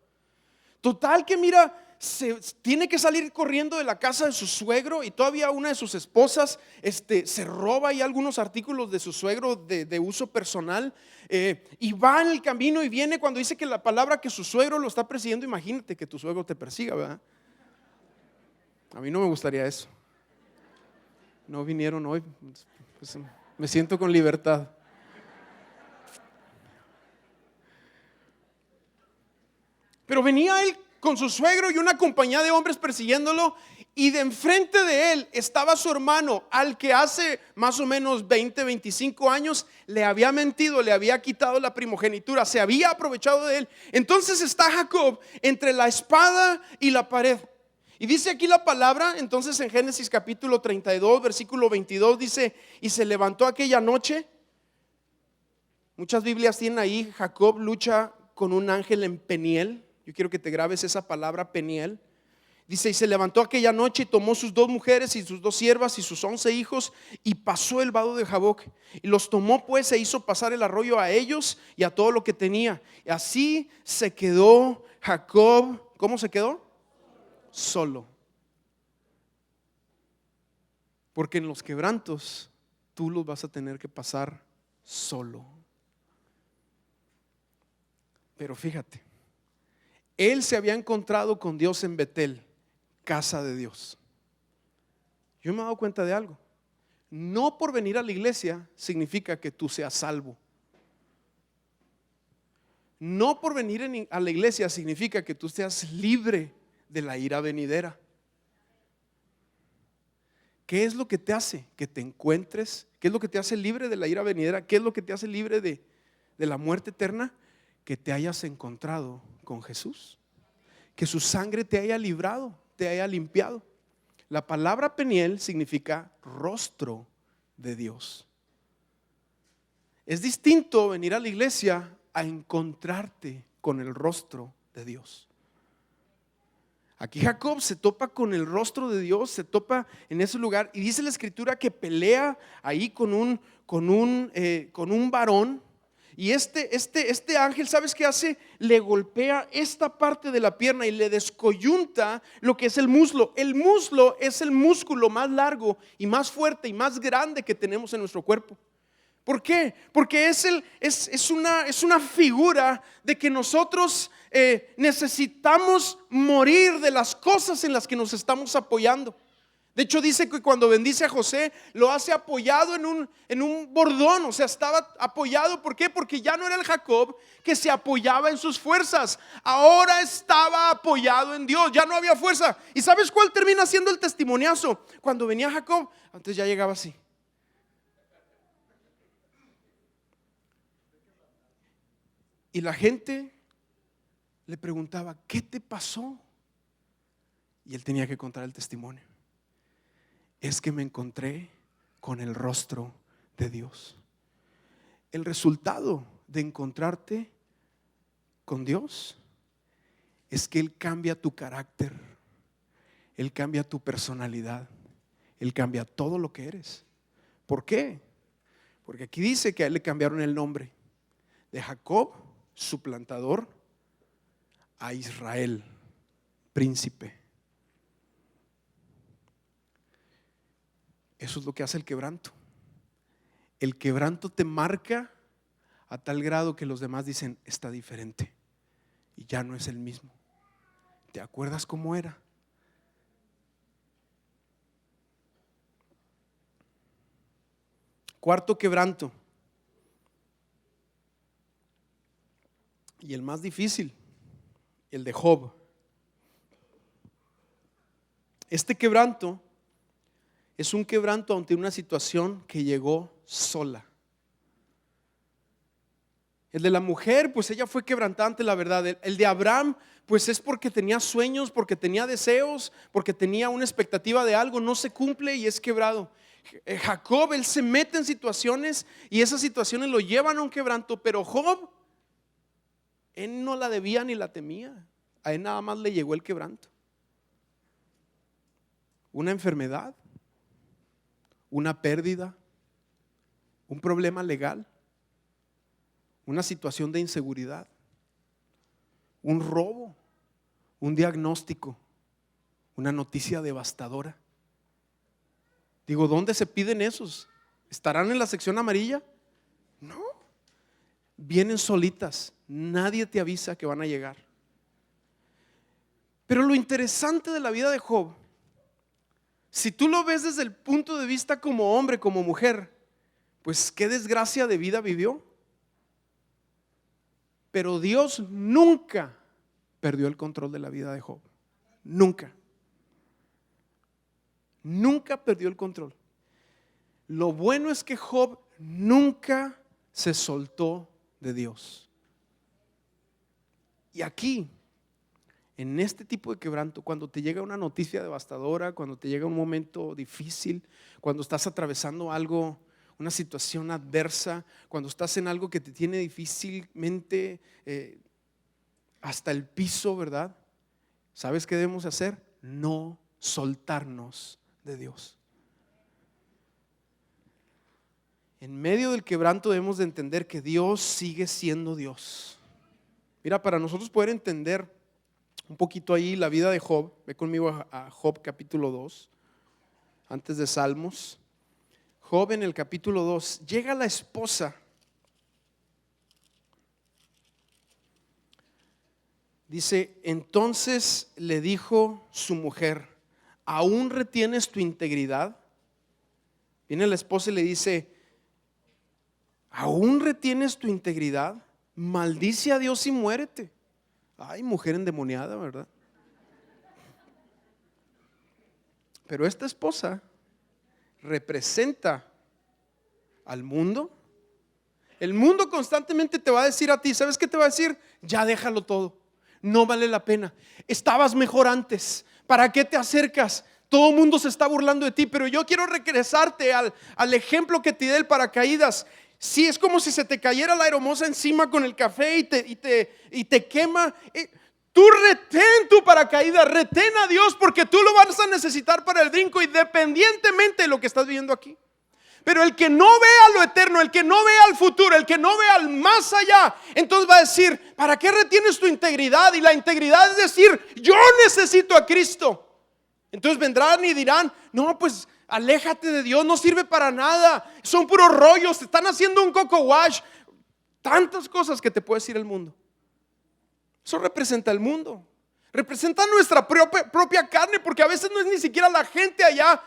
Total que mira, tiene que salir corriendo de la casa de su suegro y todavía una de sus esposas se roba ahí algunos artículos de su suegro de uso personal, y va en el camino y viene cuando dice que la palabra que su suegro lo está persiguiendo. Imagínate que tu suegro te persiga, ¿verdad? A mí no me gustaría eso. No vinieron hoy, pues, me siento con libertad. Pero venía él con su suegro y una compañía de hombres persiguiéndolo, y de enfrente de él estaba su hermano, al que hace más o menos 20, 25 años le había mentido, le había quitado la primogenitura, se había aprovechado de él. Entonces está Jacob entre la espada y la pared. Y dice aquí la palabra, entonces en Génesis capítulo 32, versículo 22 dice: y se levantó aquella noche. Muchas Biblias tienen ahí: Jacob lucha con un ángel en Peniel. Yo quiero que te grabes esa palabra, Peniel. Dice: y se levantó aquella noche y tomó sus 2 mujeres y sus 2 siervas y sus 11 hijos y pasó el vado de Jaboc. Y los tomó pues e hizo pasar el arroyo a ellos y a todo lo que tenía. Y así se quedó Jacob. ¿Cómo se quedó? Solo. Porque en los quebrantos tú los vas a tener que pasar solo. Pero fíjate, él se había encontrado con Dios en Betel, casa de Dios. Yo me he dado cuenta de algo: no por venir a la iglesia significa que tú seas salvo. No por venir a la iglesia significa que tú seas libre de la ira venidera. ¿Qué es lo que te hace que te encuentres? ¿Qué es lo que te hace libre de la ira venidera? ¿Qué es lo que te hace libre de la muerte eterna? Que te hayas encontrado con Jesús, que su sangre te haya librado, te haya limpiado. La palabra Peniel significa rostro de Dios. Es distinto venir a la iglesia a encontrarte con el rostro de Dios. Aquí Jacob se topa con el rostro de Dios, se topa en ese lugar, y dice la escritura que pelea ahí con un varón. Y este ángel, ¿sabes qué hace? Le golpea esta parte de la pierna y le descoyunta lo que es el muslo. El muslo es el músculo más largo y más fuerte y más grande que tenemos en nuestro cuerpo. ¿Por qué? Porque es una figura de que nosotros necesitamos morir de las cosas en las que nos estamos apoyando. De hecho dice que cuando bendice a José lo hace apoyado en un bordón. O sea, estaba apoyado. ¿Por qué? Porque ya no era el Jacob que se apoyaba en sus fuerzas. Ahora estaba apoyado en Dios. Ya no había fuerza. ¿Y sabes cuál termina siendo el testimoniazo? Cuando venía Jacob, antes ya llegaba así. Y la gente le preguntaba: ¿qué te pasó? Y él tenía que contar el testimonio. Es que me encontré con el rostro de Dios. El resultado de encontrarte con Dios es que Él cambia tu carácter, Él cambia tu personalidad, Él cambia todo lo que eres. ¿Por qué? Porque aquí dice que a él le cambiaron el nombre de Jacob, suplantador, a Israel, príncipe. Eso es lo que hace el quebranto. El quebranto te marca a tal grado que los demás dicen: está diferente y ya no es el mismo. ¿Te acuerdas cómo era? Cuarto quebranto, y el más difícil, el de Job. Este quebranto es un quebranto ante una situación que llegó sola. El de la mujer, pues ella fue quebrantante, la verdad. El de Abraham, pues es porque tenía sueños, porque tenía deseos, porque tenía una expectativa de algo, no se cumple y es quebrado. Jacob, él se mete en situaciones y esas situaciones lo llevan a un quebranto, pero Job, él no la debía ni la temía. A él nada más le llegó el quebranto. Una enfermedad, una pérdida, un problema legal, una situación de inseguridad, un robo, un diagnóstico, una noticia devastadora. Digo, ¿dónde se piden esos? ¿Estarán en la sección amarilla? No, vienen solitas, nadie te avisa que van a llegar. Pero lo interesante de la vida de Job, si tú lo ves desde el punto de vista como hombre, como mujer, pues qué desgracia de vida vivió. Pero Dios nunca perdió el control de la vida de Job. Nunca. Nunca perdió el control. Lo bueno es que Job nunca se soltó de Dios. Y aquí, en este tipo de quebranto, cuando te llega una noticia devastadora, cuando te llega un momento difícil, cuando estás atravesando algo, una situación adversa, cuando estás en algo que te tiene difícilmente hasta el piso, ¿verdad? ¿Sabes qué debemos hacer? No soltarnos de Dios. En medio del quebranto debemos de entender que Dios sigue siendo Dios. Mira, para nosotros poder entender un poquito ahí la vida de Job, ve conmigo a Job capítulo 2, antes de Salmos. Job en el capítulo 2, llega la esposa. Dice, entonces le dijo su mujer, ¿aún retienes tu integridad? Viene la esposa y le dice, ¿aún retienes tu integridad? Maldice a Dios y muérete. Ay, mujer endemoniada, ¿verdad? Pero esta esposa representa al mundo. El mundo constantemente te va a decir a ti, ¿sabes qué te va a decir? Ya déjalo todo, no vale la pena, estabas mejor antes, ¿para qué te acercas? Todo el mundo se está burlando de ti. Pero yo quiero regresarte al ejemplo que te di del paracaídas. Sí, es como si se te cayera la aeromoza encima con el café y te quema. Tú retén tu paracaídas, retén a Dios, porque tú lo vas a necesitar para el brinco, independientemente de lo que estás viviendo aquí. Pero el que no vea lo eterno, el que no vea al futuro, el que no vea al más allá, entonces va a decir, ¿para qué retienes tu integridad? Y la integridad es decir, yo necesito a Cristo. Entonces vendrán y dirán, no, pues aléjate de Dios, no sirve para nada, son puros rollos, te están haciendo un coco wash. Tantas cosas que te puede decir el mundo. Eso representa el mundo, representa nuestra propia carne, porque a veces no es ni siquiera la gente allá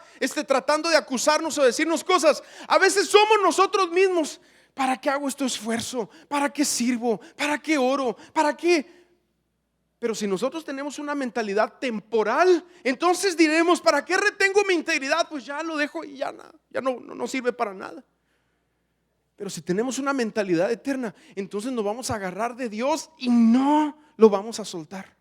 tratando de acusarnos o decirnos cosas. A veces somos nosotros mismos. ¿Para qué hago este esfuerzo? ¿Para qué sirvo? ¿Para qué oro? ¿Para qué? Pero si nosotros tenemos una mentalidad temporal, entonces diremos, ¿para qué retengo mi integridad? Pues ya lo dejo y ya no sirve para nada. Pero si tenemos una mentalidad eterna, entonces nos vamos a agarrar de Dios y no lo vamos a soltar.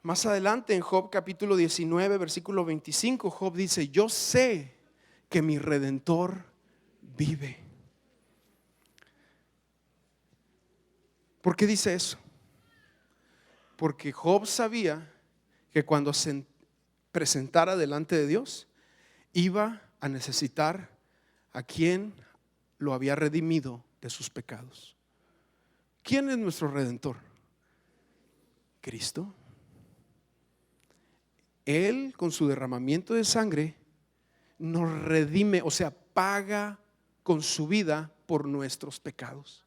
Más adelante en Job capítulo 19 versículo 25, Job dice, yo sé que mi Redentor vive. ¿Por qué dice eso? Porque Job sabía que cuando se presentara delante de Dios, iba a necesitar a quien lo había redimido de sus pecados. ¿Quién es nuestro Redentor? Cristo. Él con su derramamiento de sangre nos redime, o sea, paga con su vida por nuestros pecados.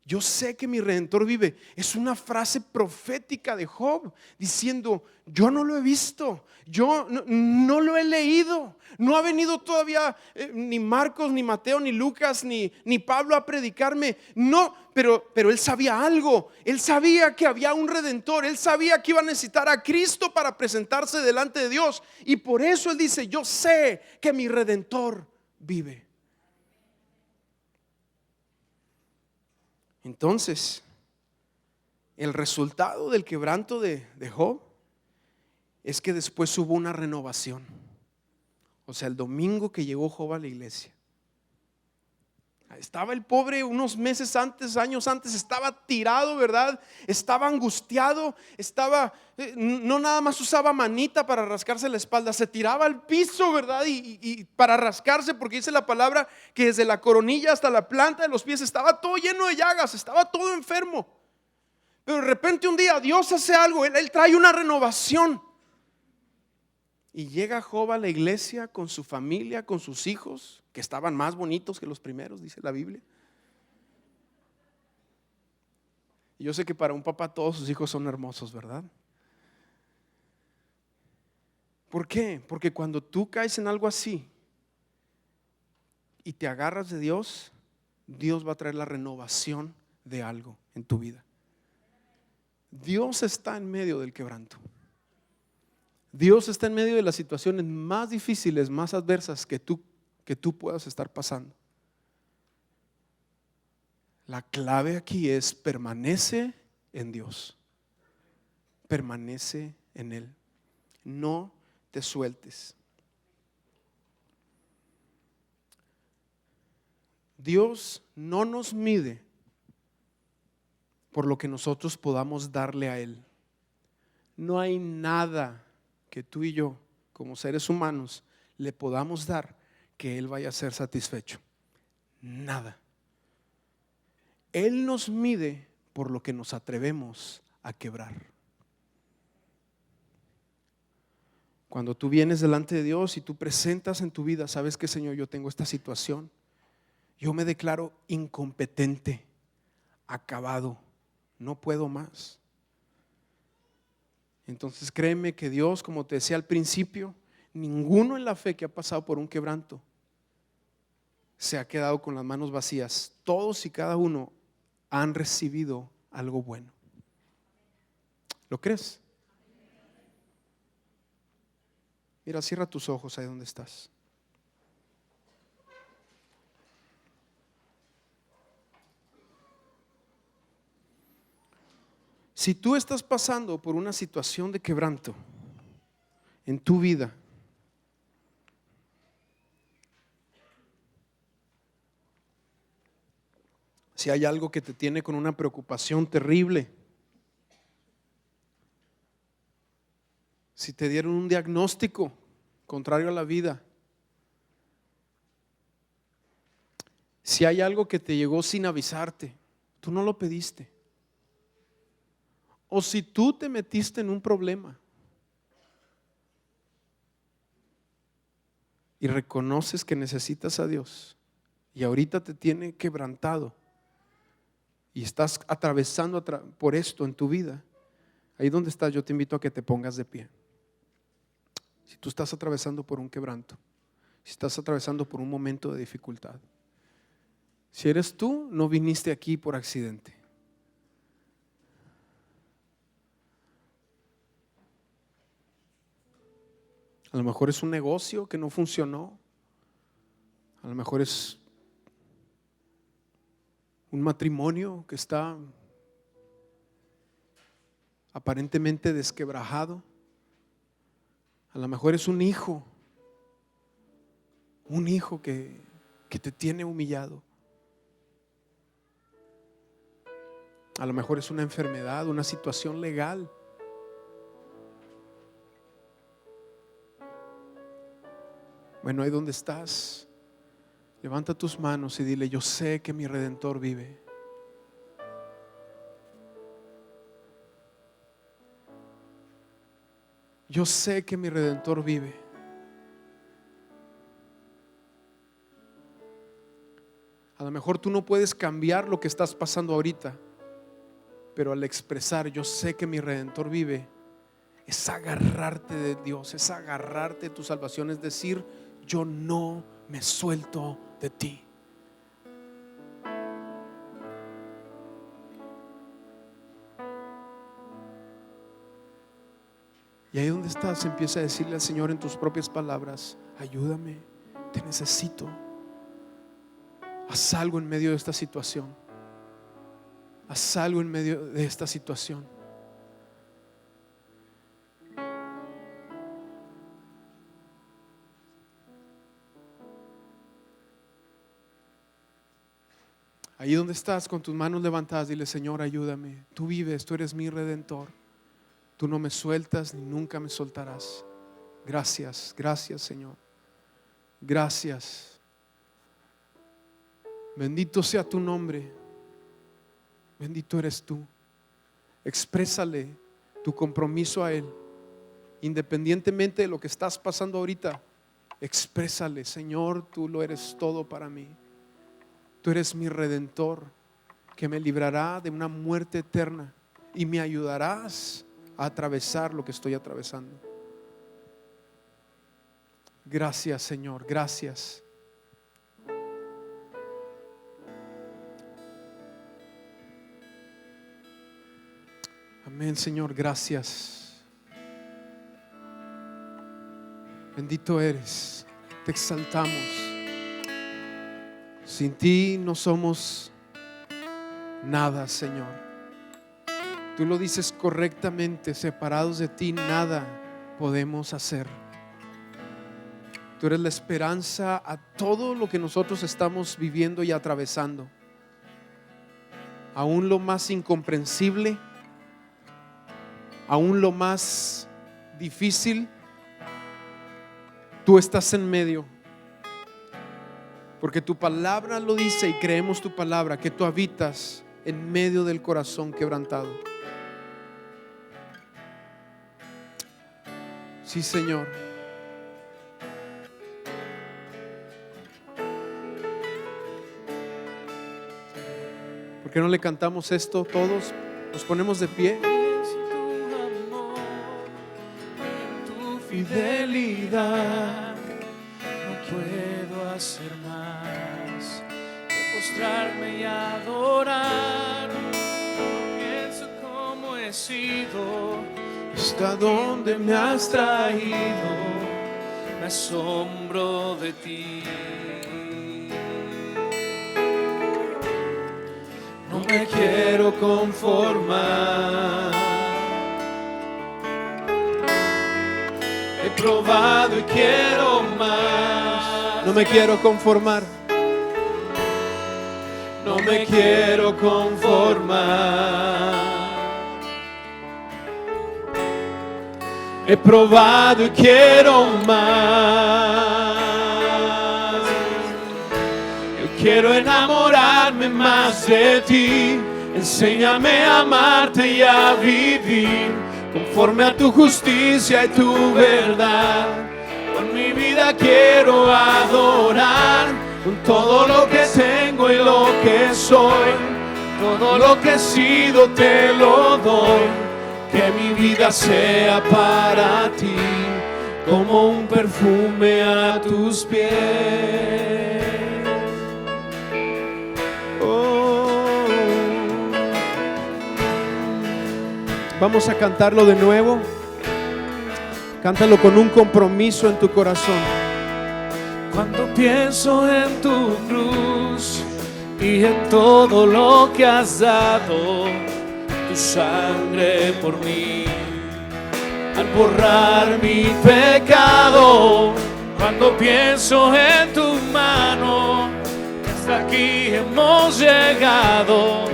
Yo sé que mi Redentor vive. Es una frase profética de Job diciendo, yo no lo he visto, yo no lo he leído, no ha venido todavía ni Marcos, ni Mateo, ni Lucas, ni Pablo a predicarme. No, pero él sabía algo, él sabía que había un Redentor, él sabía que iba a necesitar a Cristo para presentarse delante de Dios. Y por eso él dice, yo sé que mi Redentor vive. Entonces, el resultado del quebranto de Job es que después hubo una renovación. O sea, el domingo que llegó Job a la iglesia, estaba el pobre unos meses antes, años antes, estaba tirado, ¿verdad? Estaba angustiado, no nada más usaba manita para rascarse la espalda, se tiraba al piso, ¿verdad? Y para rascarse, porque dice la palabra que desde la coronilla hasta la planta de los pies estaba todo lleno de llagas, estaba todo enfermo. Pero de repente un día Dios hace algo, él trae una renovación. Y llega Job a la iglesia con su familia, con sus hijos, que estaban más bonitos que los primeros, dice la Biblia. Y yo sé que para un papá todos sus hijos son hermosos, ¿verdad? ¿Por qué? Porque cuando tú caes en algo así y te agarras de Dios, Dios va a traer la renovación de algo en tu vida. Dios está en medio del quebranto. Dios está en medio de las situaciones más difíciles, más adversas que tú puedas estar pasando. La clave aquí es permanece en Dios. Permanece en Él. No te sueltes. Dios no nos mide por lo que nosotros podamos darle a Él. No hay nada que tú y yo, como seres humanos, le podamos dar que Él vaya a ser satisfecho. Nada. Él nos mide por lo que nos atrevemos a quebrar. Cuando tú vienes delante de Dios y tú presentas en tu vida, sabes que, Señor, yo tengo esta situación, yo me declaro incompetente, acabado, no puedo más. Entonces créeme que Dios, como te decía al principio, ninguno en la fe que ha pasado por un quebranto se ha quedado con las manos vacías. Todos y cada uno han recibido algo bueno. ¿Lo crees? Mira, cierra tus ojos ahí donde estás. Si tú estás pasando por una situación de quebranto en tu vida, si hay algo que te tiene con una preocupación terrible, si te dieron un diagnóstico contrario a la vida, si hay algo que te llegó sin avisarte, tú no lo pediste, o si tú te metiste en un problema y reconoces que necesitas a Dios y ahorita te tiene quebrantado y estás atravesando por esto en tu vida, ahí donde estás, yo te invito a que te pongas de pie. Si tú estás atravesando por un quebranto, si estás atravesando por un momento de dificultad, si eres tú, no viniste aquí por accidente. A lo mejor es un negocio que no funcionó, a lo mejor es un matrimonio que está aparentemente desquebrajado, a lo mejor es un hijo que te tiene humillado, a lo mejor es una enfermedad, una situación legal. Bueno, ahí donde estás, levanta tus manos y dile: yo sé que mi Redentor vive. Yo sé que mi Redentor vive. A lo mejor tú no puedes cambiar lo que estás pasando ahorita, pero al expresar yo sé que mi Redentor vive, es agarrarte de Dios, es agarrarte de tu salvación, es decir, yo no me suelto de ti. Y ahí donde estás, empieza a decirle al Señor en tus propias palabras: ayúdame, te necesito. Haz algo en medio de esta situación. Haz algo en medio de esta situación. Ahí donde estás, con tus manos levantadas, dile: Señor, ayúdame. Tú vives, tú eres mi Redentor. Tú no me sueltas ni nunca me soltarás. Gracias, gracias, Señor. Gracias. Bendito sea tu nombre. Bendito eres tú. Exprésale tu compromiso a Él. Independientemente de lo que estás pasando ahorita, exprésale: Señor, tú lo eres todo para mí. Tú eres mi Redentor, que me librará de una muerte eterna y me ayudarás a atravesar lo que estoy atravesando. Gracias, Señor, gracias. Amén, Señor, gracias. Bendito eres, te exaltamos. Sin ti no somos nada, Señor. Tú lo dices correctamente: separados de ti nada podemos hacer. Tú eres la esperanza a todo lo que nosotros estamos viviendo y atravesando. Aún lo más incomprensible, aún lo más difícil, tú estás en medio. Porque tu palabra lo dice y creemos tu palabra, que tú habitas en medio del corazón quebrantado. Sí, Señor. ¿Por qué no le cantamos esto todos? Nos ponemos de pie. Tu fidelidad, no puedo hacer más que postrarme y adorar. Pienso cómo he sido, hasta dónde me has traído, me asombro de ti. No me quiero conformar. He probado y quiero más. No me quiero conformar. No me quiero conformar. He probado y quiero más. Yo quiero enamorarme más de ti. Enséñame a amarte y a vivir conforme a tu justicia y tu verdad. Con mi vida quiero adorar, con todo lo que tengo y lo que soy. Todo lo que he sido te lo doy. Que mi vida sea para ti, como un perfume a tus pies. Oh. Vamos a cantarlo de nuevo. Cántalo con un compromiso en tu corazón. Cuando pienso en tu cruz y en todo lo que has dado, tu sangre por mí, al borrar mi pecado. Cuando pienso en tu mano, hasta aquí hemos llegado.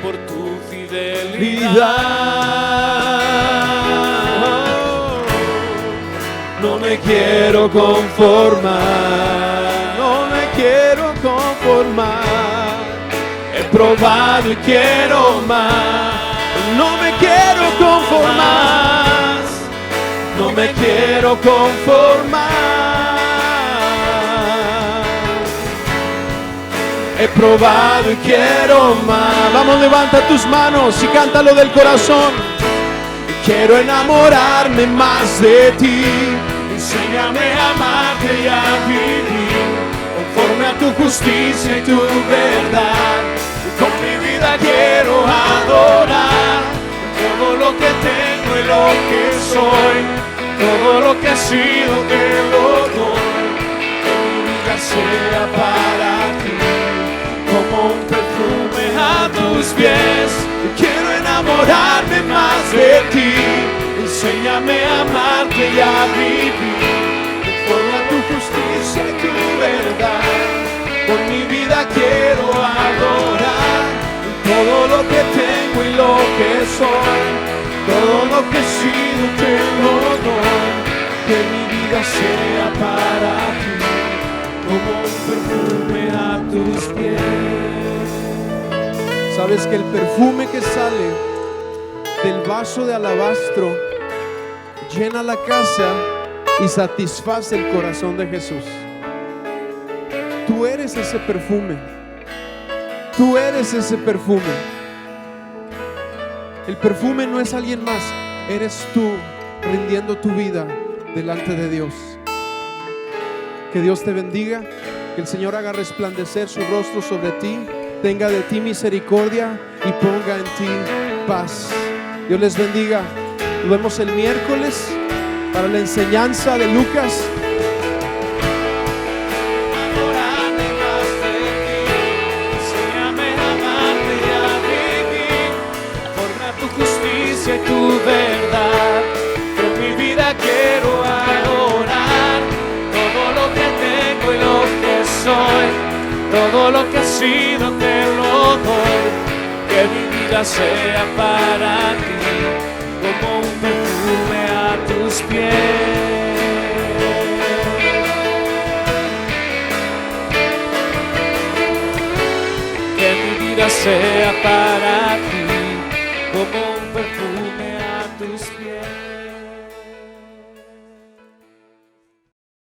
Por tu fidelidad. No me quiero conformar. No me quiero conformar. He probado y quiero más. No me quiero conformar. No me quiero conformar. he probado y quiero más. Vamos, levanta tus manos y cántalo del corazón. Quiero enamorarme más de ti. Enséñame a amarte y a vivir conforme a tu justicia y tu verdad. Con mi vida quiero adorar todo lo que tengo y lo que soy, todo lo que he sido te lo doy. Que mi vida sea para ti como un perfume a tus pies. Quiero enamorarme más de ti. Enséñame a amarte y a vivir conforme a tu justicia y tu verdad. Con mi vida quiero adorar todo lo que tengo y lo que soy, todo lo que he sido te lo doy. Que mi vida sea para ti como un perfume a tus pies. Sabes que el perfume que sale del vaso de alabastro llena la casa y satisface el corazón de Jesús. Tú eres ese perfume. Tú eres ese perfume. El perfume no es alguien más, eres tú rindiendo tu vida delante de Dios. Que Dios te bendiga, que el Señor haga resplandecer su rostro sobre ti, tenga de ti misericordia y ponga en ti paz. Dios les bendiga. Nos vemos el miércoles para la enseñanza de Lucas. Y tu verdad, con mi vida quiero adorar todo lo que tengo y lo que soy, todo lo que he sido te lo doy. Que mi vida sea para ti como un perfume a tus pies. Que mi vida sea para ti como